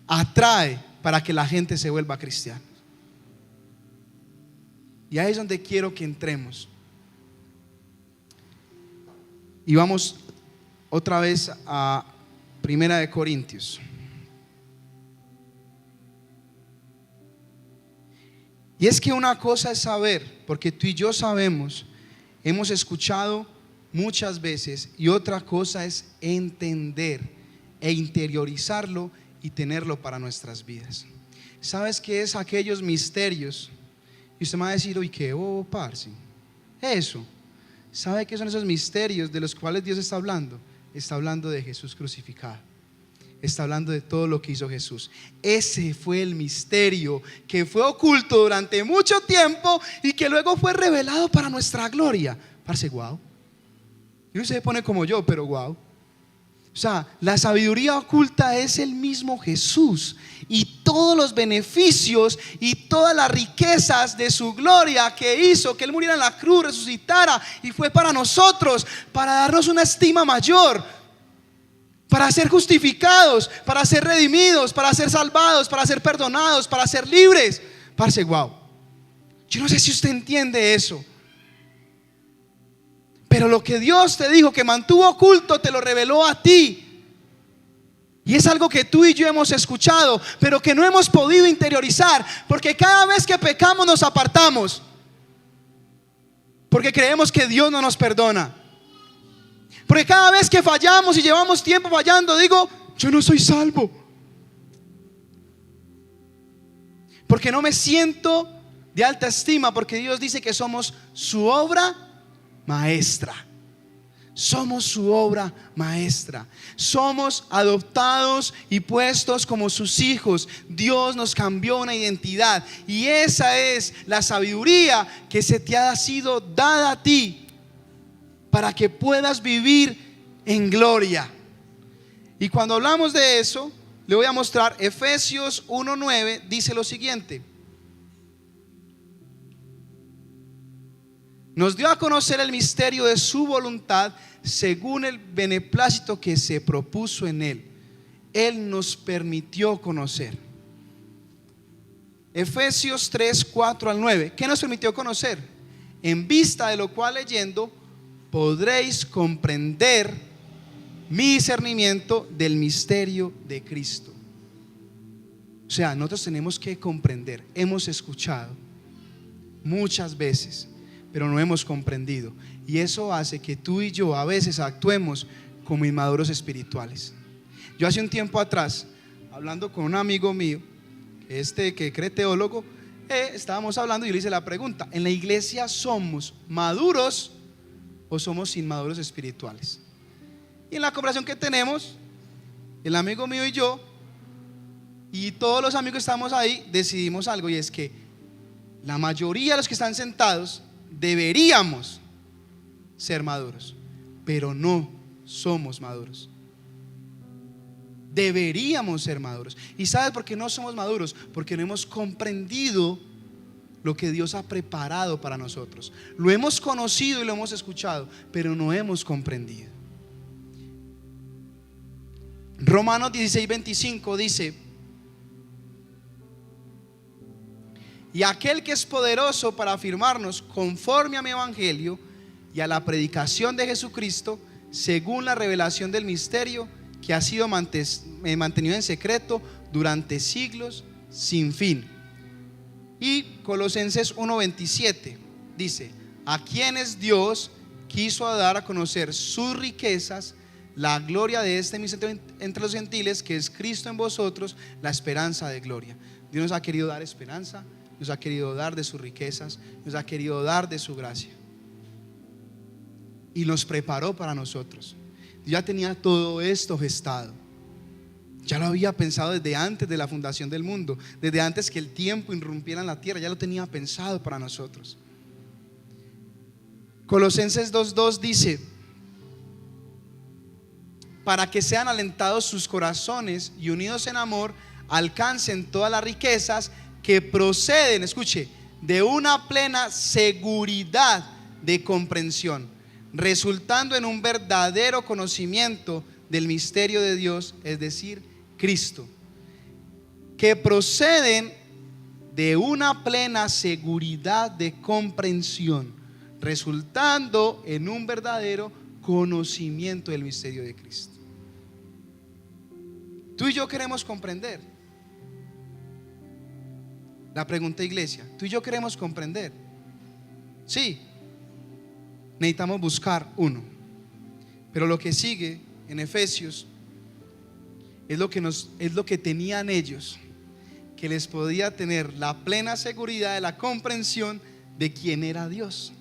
atrae para que la gente se vuelva cristiana. Y ahí es donde quiero que entremos. Y vamos otra vez a 1 Corintios. Y es que una cosa es saber, porque tú y yo sabemos, hemos escuchado muchas veces, y otra cosa es entender e interiorizarlo y tenerlo para nuestras vidas. ¿Sabes qué es aquellos misterios? Y usted me va a decir: uy, qué bobo, parce. Eso. ¿Sabe qué son esos misterios de los cuales Dios está hablando? Está hablando de Jesús crucificado. Está hablando de todo lo que hizo Jesús. Ese fue el misterio que fue oculto durante mucho tiempo y que luego fue revelado para nuestra gloria. Parce, guau. Y usted se pone como yo, pero guau. O sea, la sabiduría oculta es el mismo Jesús, y todos los beneficios y todas las riquezas de su gloria que hizo que Él muriera en la cruz, resucitara y fue para nosotros, para darnos una estima mayor, para ser justificados, para ser redimidos, para ser salvados, para ser perdonados, para ser libres. Parce, wow. Yo no sé si usted entiende eso, pero lo que Dios te dijo que mantuvo oculto, te lo reveló a ti. Y es algo que tú y yo hemos escuchado, pero que no hemos podido interiorizar, porque cada vez que pecamos nos apartamos, porque creemos que Dios no nos perdona. Porque cada vez que fallamos y llevamos tiempo fallando, digo: yo no soy salvo, porque no me siento de alta estima, porque Dios dice que somos su obra maestra. Somos su obra maestra. Somos adoptados y puestos como sus hijos. Dios nos cambió una identidad, y esa es la sabiduría que se te ha sido dada a ti para que puedas vivir en gloria. Y cuando hablamos de eso, Le voy a mostrar. Efesios 1:9 dice lo siguiente: nos dio a conocer el misterio de su voluntad según el beneplácito que se propuso en él. Él nos permitió conocer. Efesios 3:4-9. ¿Qué nos permitió conocer? En vista de lo cual, leyendo, podréis comprender mi discernimiento del misterio de Cristo. O sea, nosotros tenemos que comprender. Hemos escuchado muchas veces, pero no hemos comprendido, y eso hace que tú y yo a veces actuemos como inmaduros espirituales. Yo hace un tiempo atrás, hablando con un amigo mío, que cree teólogo, estábamos hablando y yo le hice la pregunta: ¿en la iglesia somos maduros o somos inmaduros espirituales? Y en la conversación que tenemos, el amigo mío y yo, y todos los amigos que estamos ahí, decidimos algo, y es que la mayoría de los que están sentados deberíamos ser maduros, pero no somos maduros. Deberíamos ser maduros. ¿Y sabes por qué no somos maduros? Porque no hemos comprendido lo que Dios ha preparado para nosotros. Lo hemos conocido y lo hemos escuchado, pero no hemos comprendido. Romanos 16:25 dice: y aquel que es poderoso para afirmarnos conforme a mi evangelio y a la predicación de Jesucristo, según la revelación del misterio que ha sido mantenido en secreto durante siglos sin fin. Y Colosenses 1:27 dice: a quienes Dios quiso dar a conocer sus riquezas, la gloria de este misterio entre los gentiles, que es Cristo en vosotros, la esperanza de gloria. Dios nos ha querido dar esperanza, nos ha querido dar de sus riquezas, nos ha querido dar de su gracia, y nos preparó para nosotros. Ya tenía todo esto gestado, ya lo había pensado desde antes de la fundación del mundo, desde antes que el tiempo irrumpiera en la tierra, ya lo tenía pensado para nosotros. Colosenses 2:2 dice: para que sean alentados sus corazones y unidos en amor, alcancen todas las riquezas que proceden, escuche, de una plena seguridad de comprensión, resultando en un verdadero conocimiento del misterio de Dios, es decir, Cristo, que proceden de una plena seguridad de comprensión, resultando en un verdadero conocimiento del misterio de Cristo. Tú y yo queremos comprender. La pregunta, iglesia: ¿tú y yo queremos comprender? Sí. Necesitamos buscar uno. Pero lo que sigue en Efesios es lo que tenían ellos, que les podía tener la plena seguridad de la comprensión de quién era Dios.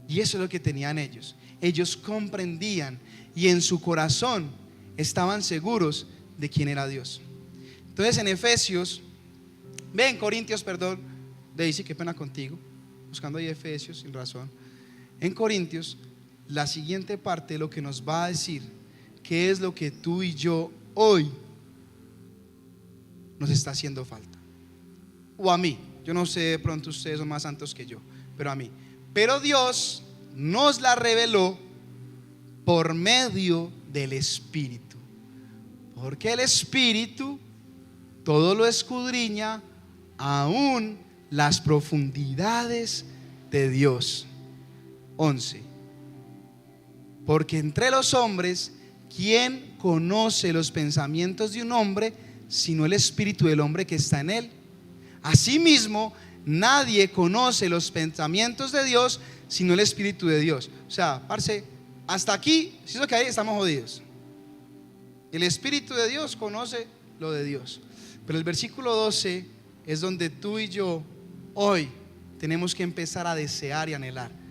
Y eso es lo que tenían ellos. Ellos comprendían y en su corazón estaban seguros de quién era Dios. Entonces en Efesios, en Corintios, perdón, Daisy, qué pena contigo, buscando ahí Efesios sin razón. En Corintios, la siguiente parte, lo que nos va a decir qué es lo que tú y yo hoy nos está haciendo falta, o a mí. Yo no sé, de pronto ustedes son más santos que yo, pero a mí. Pero Dios nos la reveló por medio del Espíritu, porque el Espíritu todo lo escudriña, aún las profundidades de Dios. 11. Porque entre los hombres, ¿quién conoce los pensamientos de un hombre sino el espíritu del hombre que está en él? Asimismo, nadie conoce los pensamientos de Dios sino el espíritu de Dios. O sea, parce, hasta aquí, si es lo que hay, estamos jodidos. El espíritu de Dios conoce lo de Dios. Pero el versículo 12 es donde tú y yo hoy tenemos que empezar a desear y anhelar.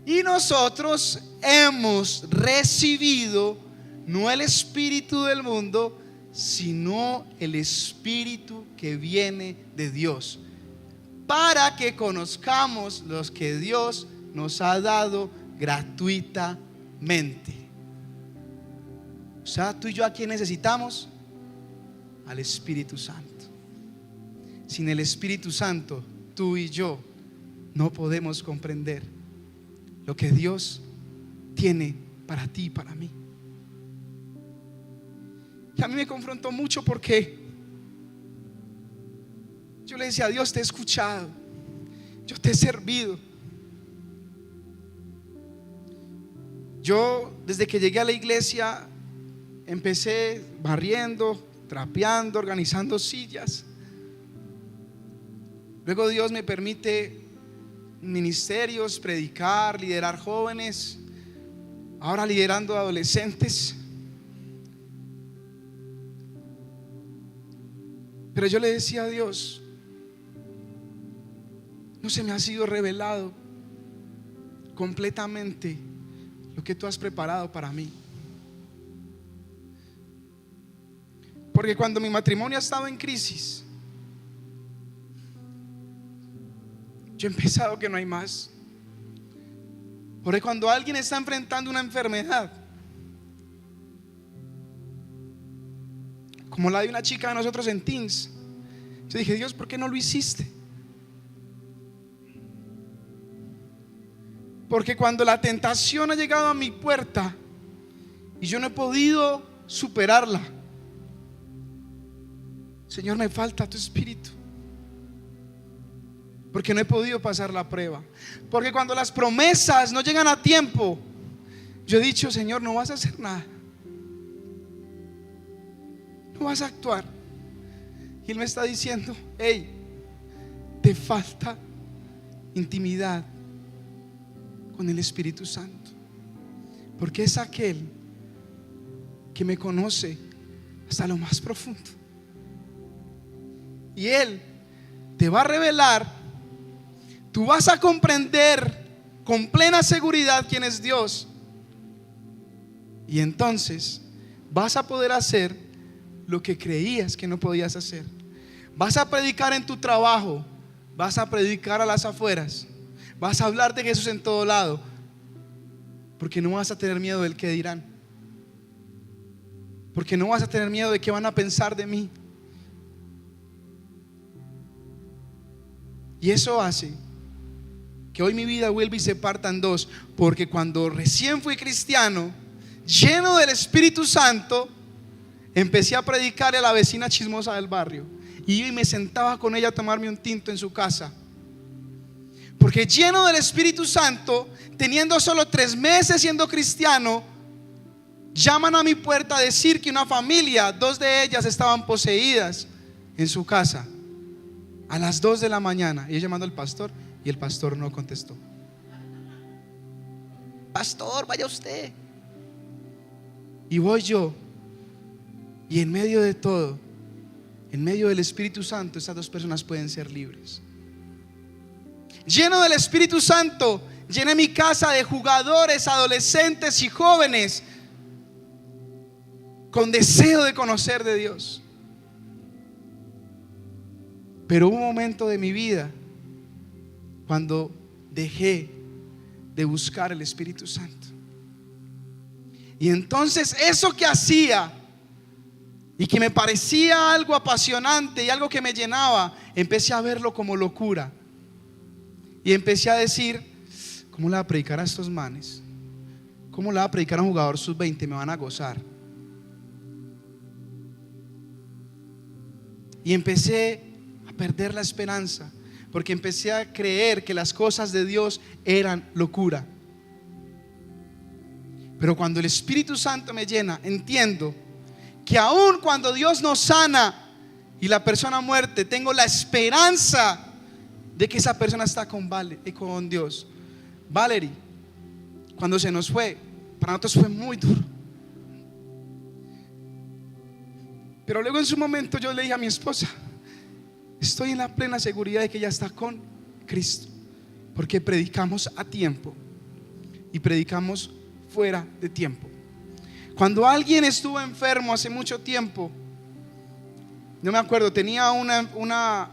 Y nosotros hemos recibido no el espíritu del mundo, sino el espíritu que viene de Dios, para que conozcamos los que Dios nos ha dado gratuitamente. O sea, tú y yo, ¿a quién necesitamos? al Espíritu Santo. Sin el Espíritu Santo, tú y yo no podemos comprender lo que Dios tiene para ti y para mí. Y a mí me confrontó mucho porque yo le decía a Dios: te he escuchado, yo te he servido. Yo desde que llegué a la iglesia empecé barriendo, trapeando, organizando sillas. Luego Dios me permite ministerios, predicar, liderar jóvenes, ahora liderando adolescentes. Pero yo le decía a Dios: no se me ha sido revelado completamente lo que tú has preparado para mí. Porque cuando mi matrimonio estaba en crisis, yo he empezado que no hay más. Porque cuando alguien está enfrentando una enfermedad, como la de una chica de nosotros en Teens, yo dije: Dios, ¿por qué no lo hiciste? Porque cuando la tentación ha llegado a mi puerta y yo no he podido superarla, Señor, me falta tu Espíritu. Porque no he podido pasar la prueba. Porque cuando las promesas no llegan a tiempo, yo he dicho: Señor, no vas a hacer nada, no vas a actuar. Y Él me está diciendo: hey, te falta intimidad con el Espíritu Santo. Porque es aquel que me conoce hasta lo más profundo. Y Él te va a revelar. Tú vas a comprender con plena seguridad quién es Dios. Y entonces vas a poder hacer lo que creías que no podías hacer. Vas a predicar en tu trabajo, vas a predicar a las afueras, vas a hablar de Jesús en todo lado, porque no vas a tener miedo del que dirán, porque no vas a tener miedo de qué van a pensar de mí. Y eso hace que hoy mi vida vuelva y se parta en dos. Porque cuando recién fui cristiano, lleno del Espíritu Santo, empecé a predicarle a la vecina chismosa del barrio, y yo me sentaba con ella a tomarme un tinto en su casa. Porque lleno del Espíritu Santo, teniendo solo 3 meses siendo cristiano, llaman a mi puerta a decir que una familia, 2 de ellas estaban poseídas en su casa a las 2 de la mañana. Y yo llamando al pastor, y el pastor no contestó. Pastor, vaya usted. Y voy yo, y en medio de todo, en medio del Espíritu Santo, estas 2 personas pueden ser libres. Lleno del Espíritu Santo, llené mi casa de jugadores, adolescentes y jóvenes con deseo de conocer de Dios. Pero hubo un momento de mi vida cuando dejé de buscar el Espíritu Santo. Y entonces eso que hacía y que me parecía algo apasionante y algo que me llenaba, empecé a verlo como locura. Y empecé a decir: ¿cómo le va a predicar a estos manes? ¿Cómo le va a predicar a un jugador sub-20? Me van a gozar. Y empecé a perder la esperanza, porque empecé a creer que las cosas de Dios eran locura. Pero cuando el Espíritu Santo me llena, entiendo que aun cuando Dios nos sana y la persona muerte, tengo la esperanza de que esa persona está con Dios. Valerie, cuando se nos fue, para nosotros fue muy duro. Pero luego en su momento yo le dije a mi esposa: estoy en la plena seguridad de que ella está con Cristo, porque predicamos a tiempo y predicamos fuera de tiempo. Cuando alguien estuvo enfermo hace mucho tiempo, no me acuerdo, tenía una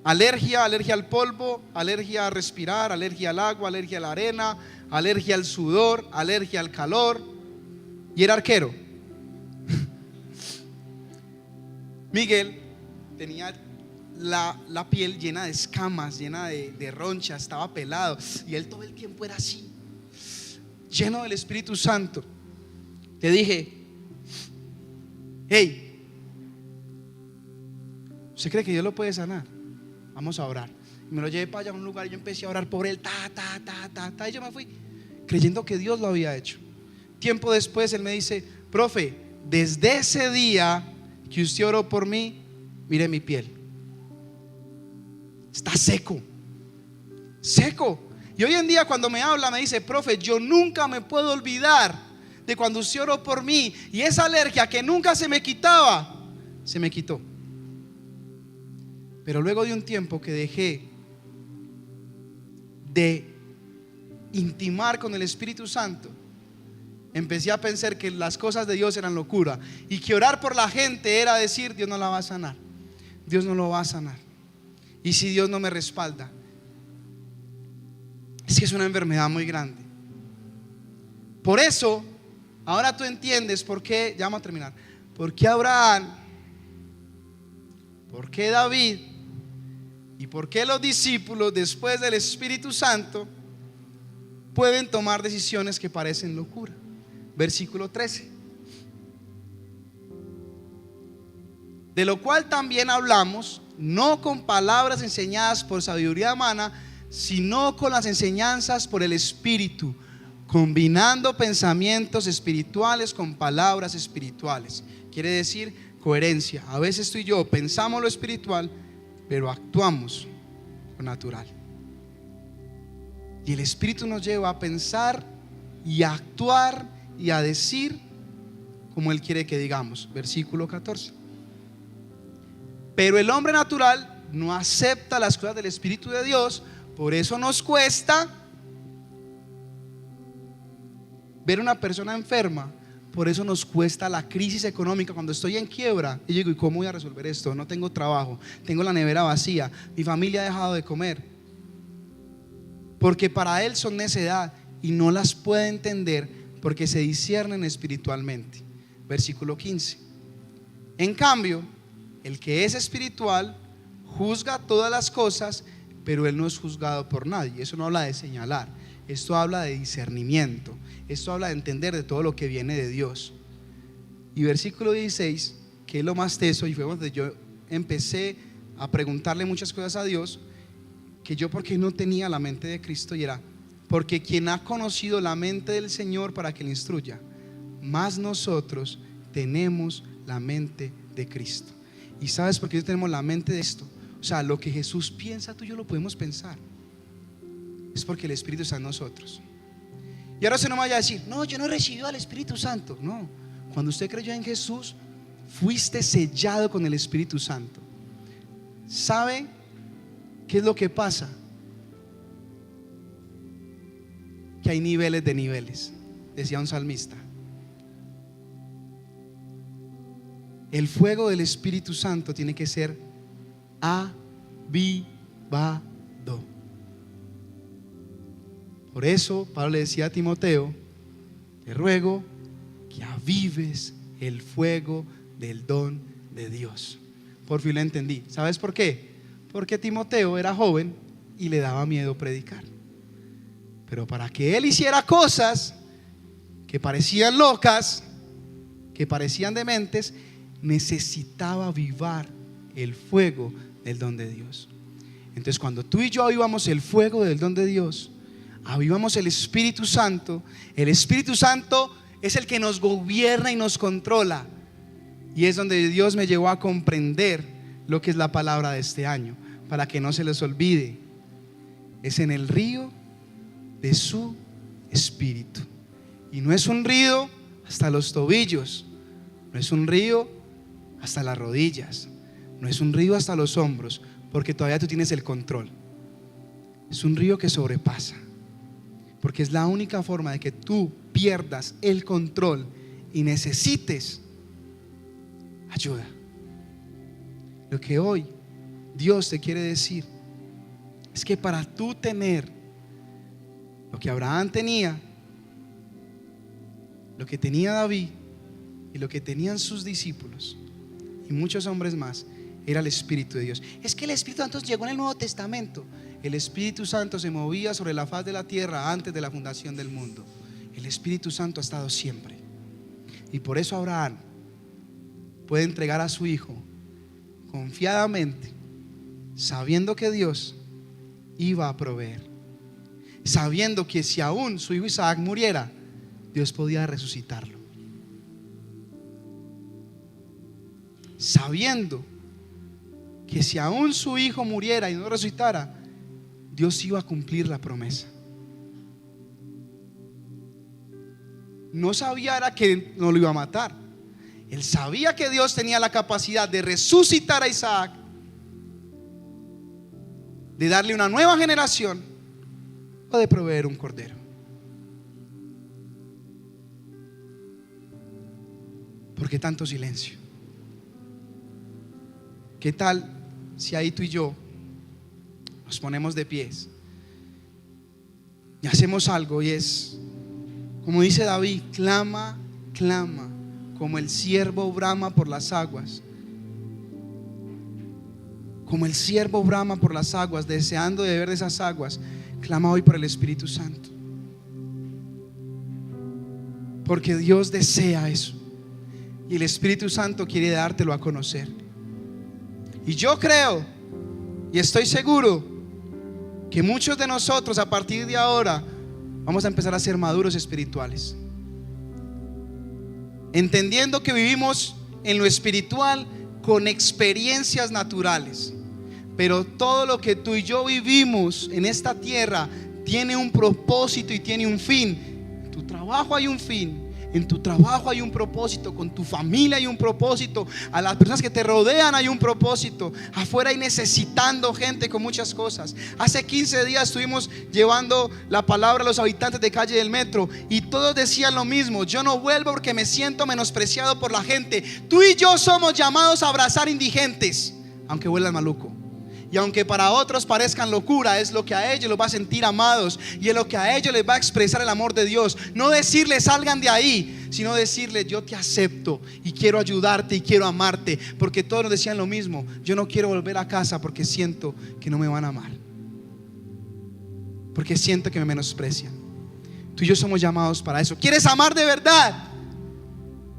alergia al polvo, alergia a respirar, alergia al agua, alergia a la arena, alergia al sudor, alergia al calor, y era arquero. Miguel tenía la piel llena de escamas, llena de ronchas, estaba pelado, y él todo el tiempo era así, lleno del Espíritu Santo. Le dije: hey, ¿usted cree que Dios lo puede sanar? Vamos a orar. Y me lo llevé para allá a un lugar y yo empecé a orar por él, y yo me fui creyendo que Dios lo había hecho. Tiempo después él me dice: profe, desde ese día que usted oró por mí, mire mi piel, está seco. Y hoy en día cuando me habla me dice: profe, yo nunca me puedo olvidar de cuando usted oró por mí, y esa alergia que nunca se me quitaba, se me quitó. Pero luego de un tiempo que dejé de intimar con el Espíritu Santo, empecé a pensar que las cosas de Dios eran locura, y que orar por la gente era decir: Dios no la va a sanar, Dios no lo va a sanar. Y si Dios no me respalda, es que es una enfermedad muy grande. Por eso ahora tú entiendes por qué, ya vamos a terminar, por qué Abraham, por qué David y por qué los discípulos después del Espíritu Santo pueden tomar decisiones que parecen locura. Versículo 13: de lo cual también hablamos, no con palabras enseñadas por sabiduría humana, sino con las enseñanzas por el Espíritu, combinando pensamientos espirituales con palabras espirituales. Quiere decir coherencia. A veces tú y yo pensamos lo espiritual, pero actuamos lo natural. Y el Espíritu nos lleva a pensar y a actuar y a decir como Él quiere que digamos. Versículo 14: pero el hombre natural no acepta las cosas del Espíritu de Dios, por eso nos cuesta ver una persona enferma. Por eso nos cuesta la crisis económica. Cuando estoy en quiebra y digo: ¿y cómo voy a resolver esto? No tengo trabajo, tengo la nevera vacía, mi familia ha dejado de comer. Porque para él son necedad y no las puede entender, porque se disciernen espiritualmente. Versículo 15: en cambio, el que es espiritual juzga todas las cosas, pero él no es juzgado por nadie. Eso no habla de señalar, esto habla de discernimiento, esto habla de entender de todo lo que viene de Dios. Y versículo 16, que es lo más teso, y fue donde yo empecé a preguntarle muchas cosas a Dios, que yo porque no tenía la mente de Cristo, y era: porque quien ha conocido la mente del Señor para que le instruya, más nosotros tenemos la mente de Cristo. ¿Y sabes por qué tenemos la mente de esto? O sea, lo que Jesús piensa, tú y yo lo podemos pensar. Es porque el Espíritu está en nosotros. Y ahora usted no me vaya a decir: no, yo no he recibido al Espíritu Santo. No, cuando usted creyó en Jesús, fuiste sellado con el Espíritu Santo. ¿Sabe qué es lo que pasa? Que hay niveles de niveles, decía un salmista. El fuego del Espíritu Santo tiene que ser avivado. Por eso Pablo le decía a Timoteo: te ruego que avives el fuego del don de Dios. Por fin lo entendí. ¿Sabes por qué? Porque Timoteo era joven y le daba miedo predicar. Pero para que él hiciera cosas que parecían locas, que parecían dementes, necesitaba avivar el fuego del don de Dios. Entonces, cuando tú y yo avivamos el fuego del don de Dios, avivamos el Espíritu Santo. El Espíritu Santo es el que nos gobierna y nos controla. Y es donde Dios me llevó a comprender lo que es la palabra de este año, para que no se les olvide. Es en el río de su Espíritu. Y no es un río hasta los tobillos, no es un río hasta las rodillas, no es un río hasta los hombros, porque todavía tú tienes el control. Es un río que sobrepasa, porque es la única forma de que tú pierdas el control y necesites ayuda. Lo que hoy Dios te quiere decir es que para tú tener lo que Abraham tenía, lo que tenía David y lo que tenían sus discípulos, y muchos hombres más, era el Espíritu de Dios. Es que el Espíritu Santo llegó en el Nuevo Testamento. El Espíritu Santo se movía sobre la faz de la tierra antes de la fundación del mundo. El Espíritu Santo ha estado siempre. Y por eso Abraham puede entregar a su hijo confiadamente, sabiendo que Dios iba a proveer, sabiendo que si aún su hijo Isaac muriera, Dios podía resucitarlo, sabiendo que si aún su hijo muriera y no resucitara, Dios iba a cumplir la promesa. No sabía era que no lo iba a matar. Él sabía que Dios tenía la capacidad de resucitar a Isaac, de darle una nueva generación o de proveer un cordero. ¿Por qué tanto silencio? ¿Qué tal si ahí tú y yo nos ponemos de pies y hacemos algo? Y es, como dice David, clama, clama, como el ciervo brama por las aguas. Como el ciervo brama por las aguas, deseando de beber de esas aguas, clama hoy por el Espíritu Santo. Porque Dios desea eso, y el Espíritu Santo quiere dártelo a conocer. Y yo creo y estoy seguro que muchos de nosotros a partir de ahora vamos a empezar a ser maduros espirituales, entendiendo que vivimos en lo espiritual con experiencias naturales, pero todo lo que tú y yo vivimos en esta tierra tiene un propósito y tiene un fin. En tu trabajo hay un fin, en tu trabajo hay un propósito, con tu familia hay un propósito, a las personas que te rodean hay un propósito, afuera hay necesitando gente con muchas cosas. Hace 15 días estuvimos llevando la palabra a los habitantes de Calle del Metro y todos decían lo mismo: yo no vuelvo porque me siento menospreciado por la gente. Tú y yo somos llamados a abrazar indigentes, aunque huelan maluco. Y aunque para otros parezcan locura, es lo que a ellos los va a sentir amados, y es lo que a ellos les va a expresar el amor de Dios. No decirles salgan de ahí, sino decirles yo te acepto y quiero ayudarte y quiero amarte. Porque todos nos decían lo mismo: yo no quiero volver a casa porque siento que no me van a amar, porque siento que me menosprecian. Tú y yo somos llamados para eso. ¿Quieres amar de verdad?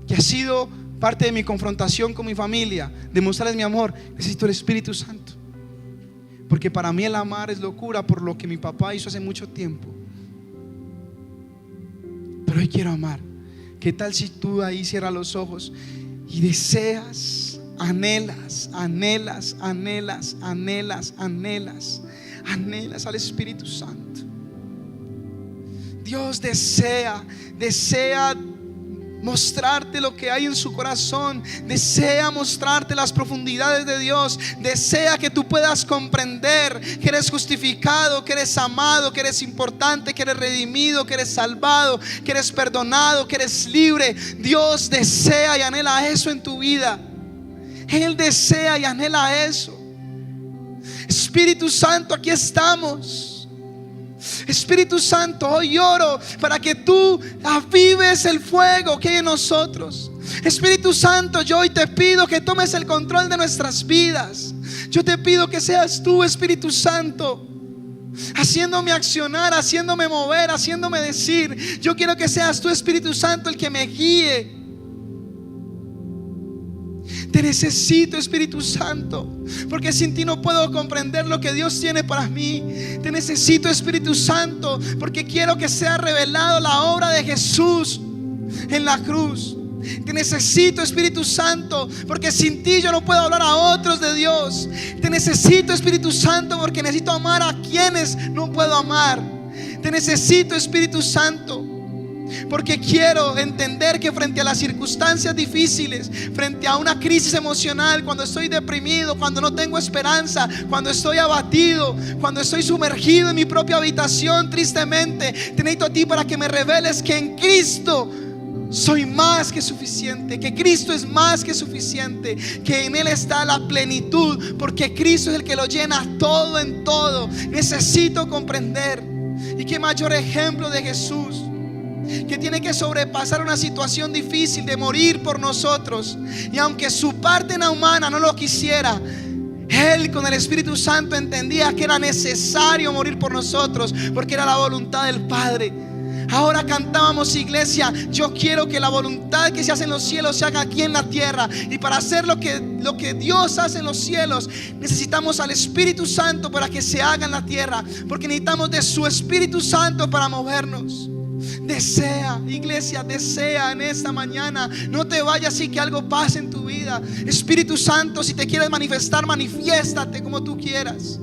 Que ha sido parte de mi confrontación con mi familia, demostrarles mi amor. Necesito el Espíritu Santo. Porque para mí el amar es locura por lo que mi papá hizo hace mucho tiempo. Pero hoy quiero amar. ¿Qué tal si tú ahí cierras los ojos y deseas, anhelas, anhelas, anhelas, anhelas, anhelas, anhelas al Espíritu Santo? Dios desea mostrarte lo que hay en su corazón, desea mostrarte las profundidades de Dios, desea que tú puedas comprender que eres justificado, que eres amado, que eres importante, que eres redimido, que eres salvado, que eres perdonado, que eres libre. Dios desea y anhela eso en tu vida. Él desea y anhela eso. Espíritu Santo, aquí estamos. Espíritu Santo, hoy oro para que tú avives el fuego que hay en nosotros. Espíritu Santo, yo hoy te pido que tomes el control de nuestras vidas. Yo te pido que seas tú, Espíritu Santo, haciéndome accionar, haciéndome mover, haciéndome decir. Yo quiero que seas tú, Espíritu Santo, el que me guíe. Te necesito, Espíritu Santo, porque sin ti no puedo comprender lo que Dios tiene para mí. Te necesito, Espíritu Santo, porque quiero que sea revelado la obra de Jesús en la cruz. Te necesito, Espíritu Santo, porque sin ti yo no puedo hablar a otros de Dios. Te necesito, Espíritu Santo, porque necesito amar a quienes no puedo amar. Te necesito, Espíritu Santo, porque quiero entender que frente a las circunstancias difíciles, frente a una crisis emocional, cuando estoy deprimido, cuando no tengo esperanza, cuando estoy abatido, cuando estoy sumergido en mi propia habitación tristemente, te necesito a ti para que me reveles que en Cristo soy más que suficiente, que Cristo es más que suficiente, que en Él está la plenitud, porque Cristo es el que lo llena todo en todo. Necesito comprender. Y qué mayor ejemplo de Jesús, que tiene que sobrepasar una situación difícil de morir por nosotros. Y aunque su parte humana no lo quisiera, Él con el Espíritu Santo entendía que era necesario morir por nosotros, porque era la voluntad del Padre. Ahora cantábamos, iglesia, yo quiero que la voluntad que se hace en los cielos se haga aquí en la tierra. Y para hacer lo que Dios hace en los cielos, necesitamos al Espíritu Santo para que se haga en la tierra, porque necesitamos de su Espíritu Santo para movernos. Desea, iglesia, desea en esta mañana. No te vayas así que algo pase en tu vida. Espíritu Santo, si te quieres manifestar, manifiéstate como tú quieras.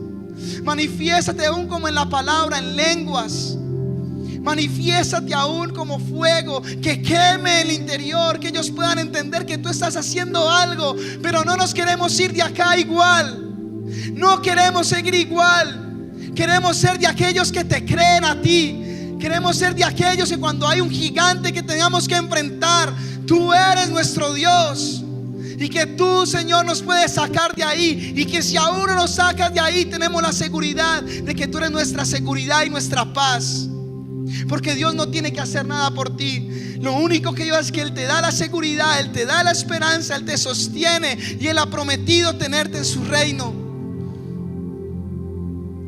Manifiéstate aún como en la palabra, en lenguas. Manifiéstate aún como fuego que queme el interior, que ellos puedan entender que tú estás haciendo algo. Pero no nos queremos ir de acá igual. No queremos seguir igual. Queremos ser de aquellos que te creen a ti. Queremos ser de aquellos que cuando hay un gigante que tengamos que enfrentar, tú eres nuestro Dios. Y que tú, Señor, nos puedes sacar de ahí. Y que si aún no nos sacas de ahí, tenemos la seguridad de que tú eres nuestra seguridad y nuestra paz. Porque Dios no tiene que hacer nada por ti. Lo único que Dios es que Él te da la seguridad, Él te da la esperanza, Él te sostiene. Y Él ha prometido tenerte en su reino.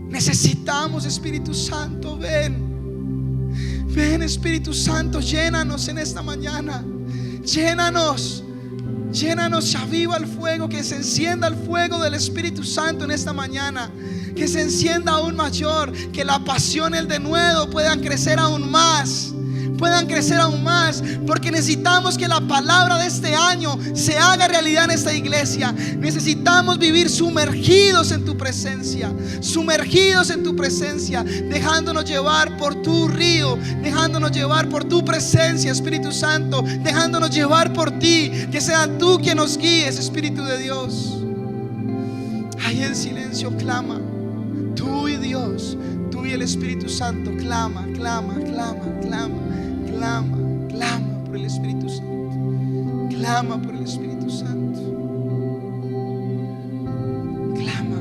Necesitamos, Espíritu Santo, ven. Ven, Espíritu Santo, llénanos en esta mañana. Llénanos. Llénanos, aviva el fuego, que se encienda el fuego del Espíritu Santo en esta mañana. Que se encienda aún mayor, que la pasión, el denuedo puedan crecer aún más. Puedan crecer aún más, porque necesitamos que la palabra de este año se haga realidad en esta iglesia. Necesitamos vivir sumergidos en tu presencia, sumergidos en tu presencia, dejándonos llevar por tu río, dejándonos llevar por tu presencia, Espíritu Santo, dejándonos llevar por ti. Que sea tú quien nos guíes, Espíritu de Dios. Ahí en silencio clama, tú y Dios, tú y el Espíritu Santo. Clama, clama, clama, clama. Clama, clama por el Espíritu Santo. Clama por el Espíritu Santo. Clama,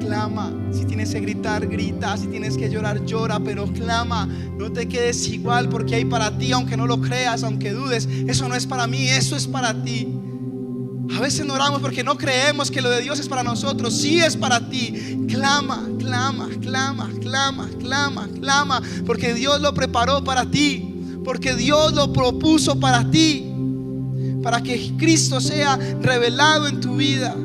clama. Si tienes que gritar, grita. Si tienes que llorar, llora. Pero clama, no te quedes igual, porque hay para ti, aunque no lo creas, aunque dudes. Eso no es para mí, eso es para ti. A veces no oramos porque no creemos que lo de Dios es para nosotros. Sí es para ti. Clama, clama, clama, clama, clama, clama, porque Dios lo preparó para ti, porque Dios lo propuso para ti, para que Cristo sea revelado en tu vida.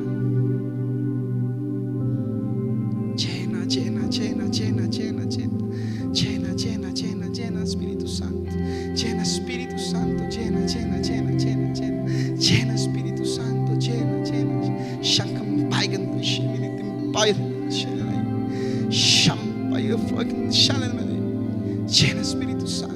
Llena, llena, llena, llena, llena, llena, llena, llena, llena, llena, Espíritu Santo. Llena, Espíritu Santo, llena, llena, llena, llena, llena, llena, Espíritu Santo, llena, llena. Shankam Paigan, Shiminitim Paigan. Llena, Espíritu Santo.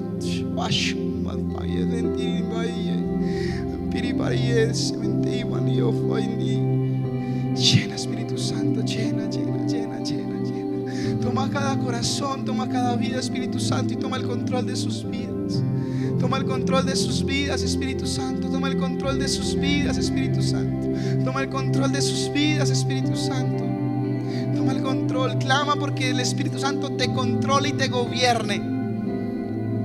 Llena, Espíritu Santo. Llena, llena, llena, llena, llena. Toma cada corazón, toma cada vida, Espíritu Santo, y toma el control de sus vidas. Toma el control de sus vidas, Espíritu Santo. Toma el control de sus vidas, Espíritu Santo. Toma el control de sus vidas, Espíritu Santo. Toma el control. Clama porque el Espíritu Santo te controle y te gobierne.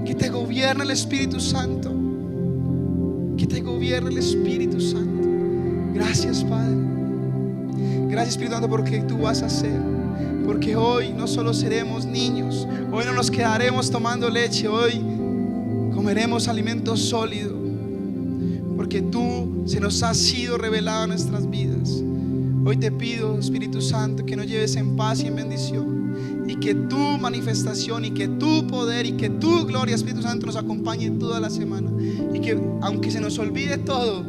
Que te gobierne el Espíritu Santo. Que te gobierne el Espíritu Santo. Gracias, Padre. Gracias, Espíritu Santo, porque tú vas a hacer. Porque hoy no solo seremos niños, hoy no nos quedaremos tomando leche, hoy comeremos alimento sólido, porque tú se nos has sido revelado en nuestras vidas. Hoy te pido, Espíritu Santo, que nos lleves en paz y en bendición, y que tu manifestación y que tu poder y que tu gloria, Espíritu Santo, nos acompañe toda la semana. Y que aunque se nos olvide todo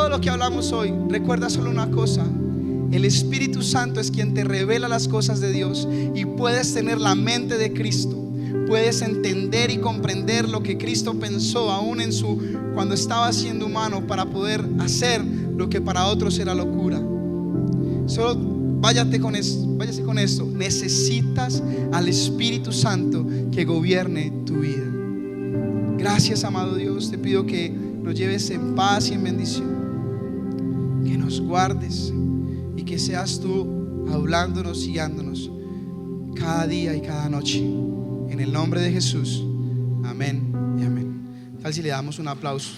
lo que hablamos hoy, recuerda solo una cosa: el Espíritu Santo es quien te revela las cosas de Dios, y puedes tener la mente de Cristo. Puedes entender y comprender lo que Cristo pensó aún cuando estaba siendo humano, para poder hacer lo que para otros era locura. Solo váyase con esto. Necesitas al Espíritu Santo que gobierne tu vida. Gracias, amado Dios. Te pido que nos lleves en paz y en bendición, que nos guardes y que seas tú hablándonos y guiándonos cada día y cada noche. En el nombre de Jesús. Amén y amén. Tal si le damos un aplauso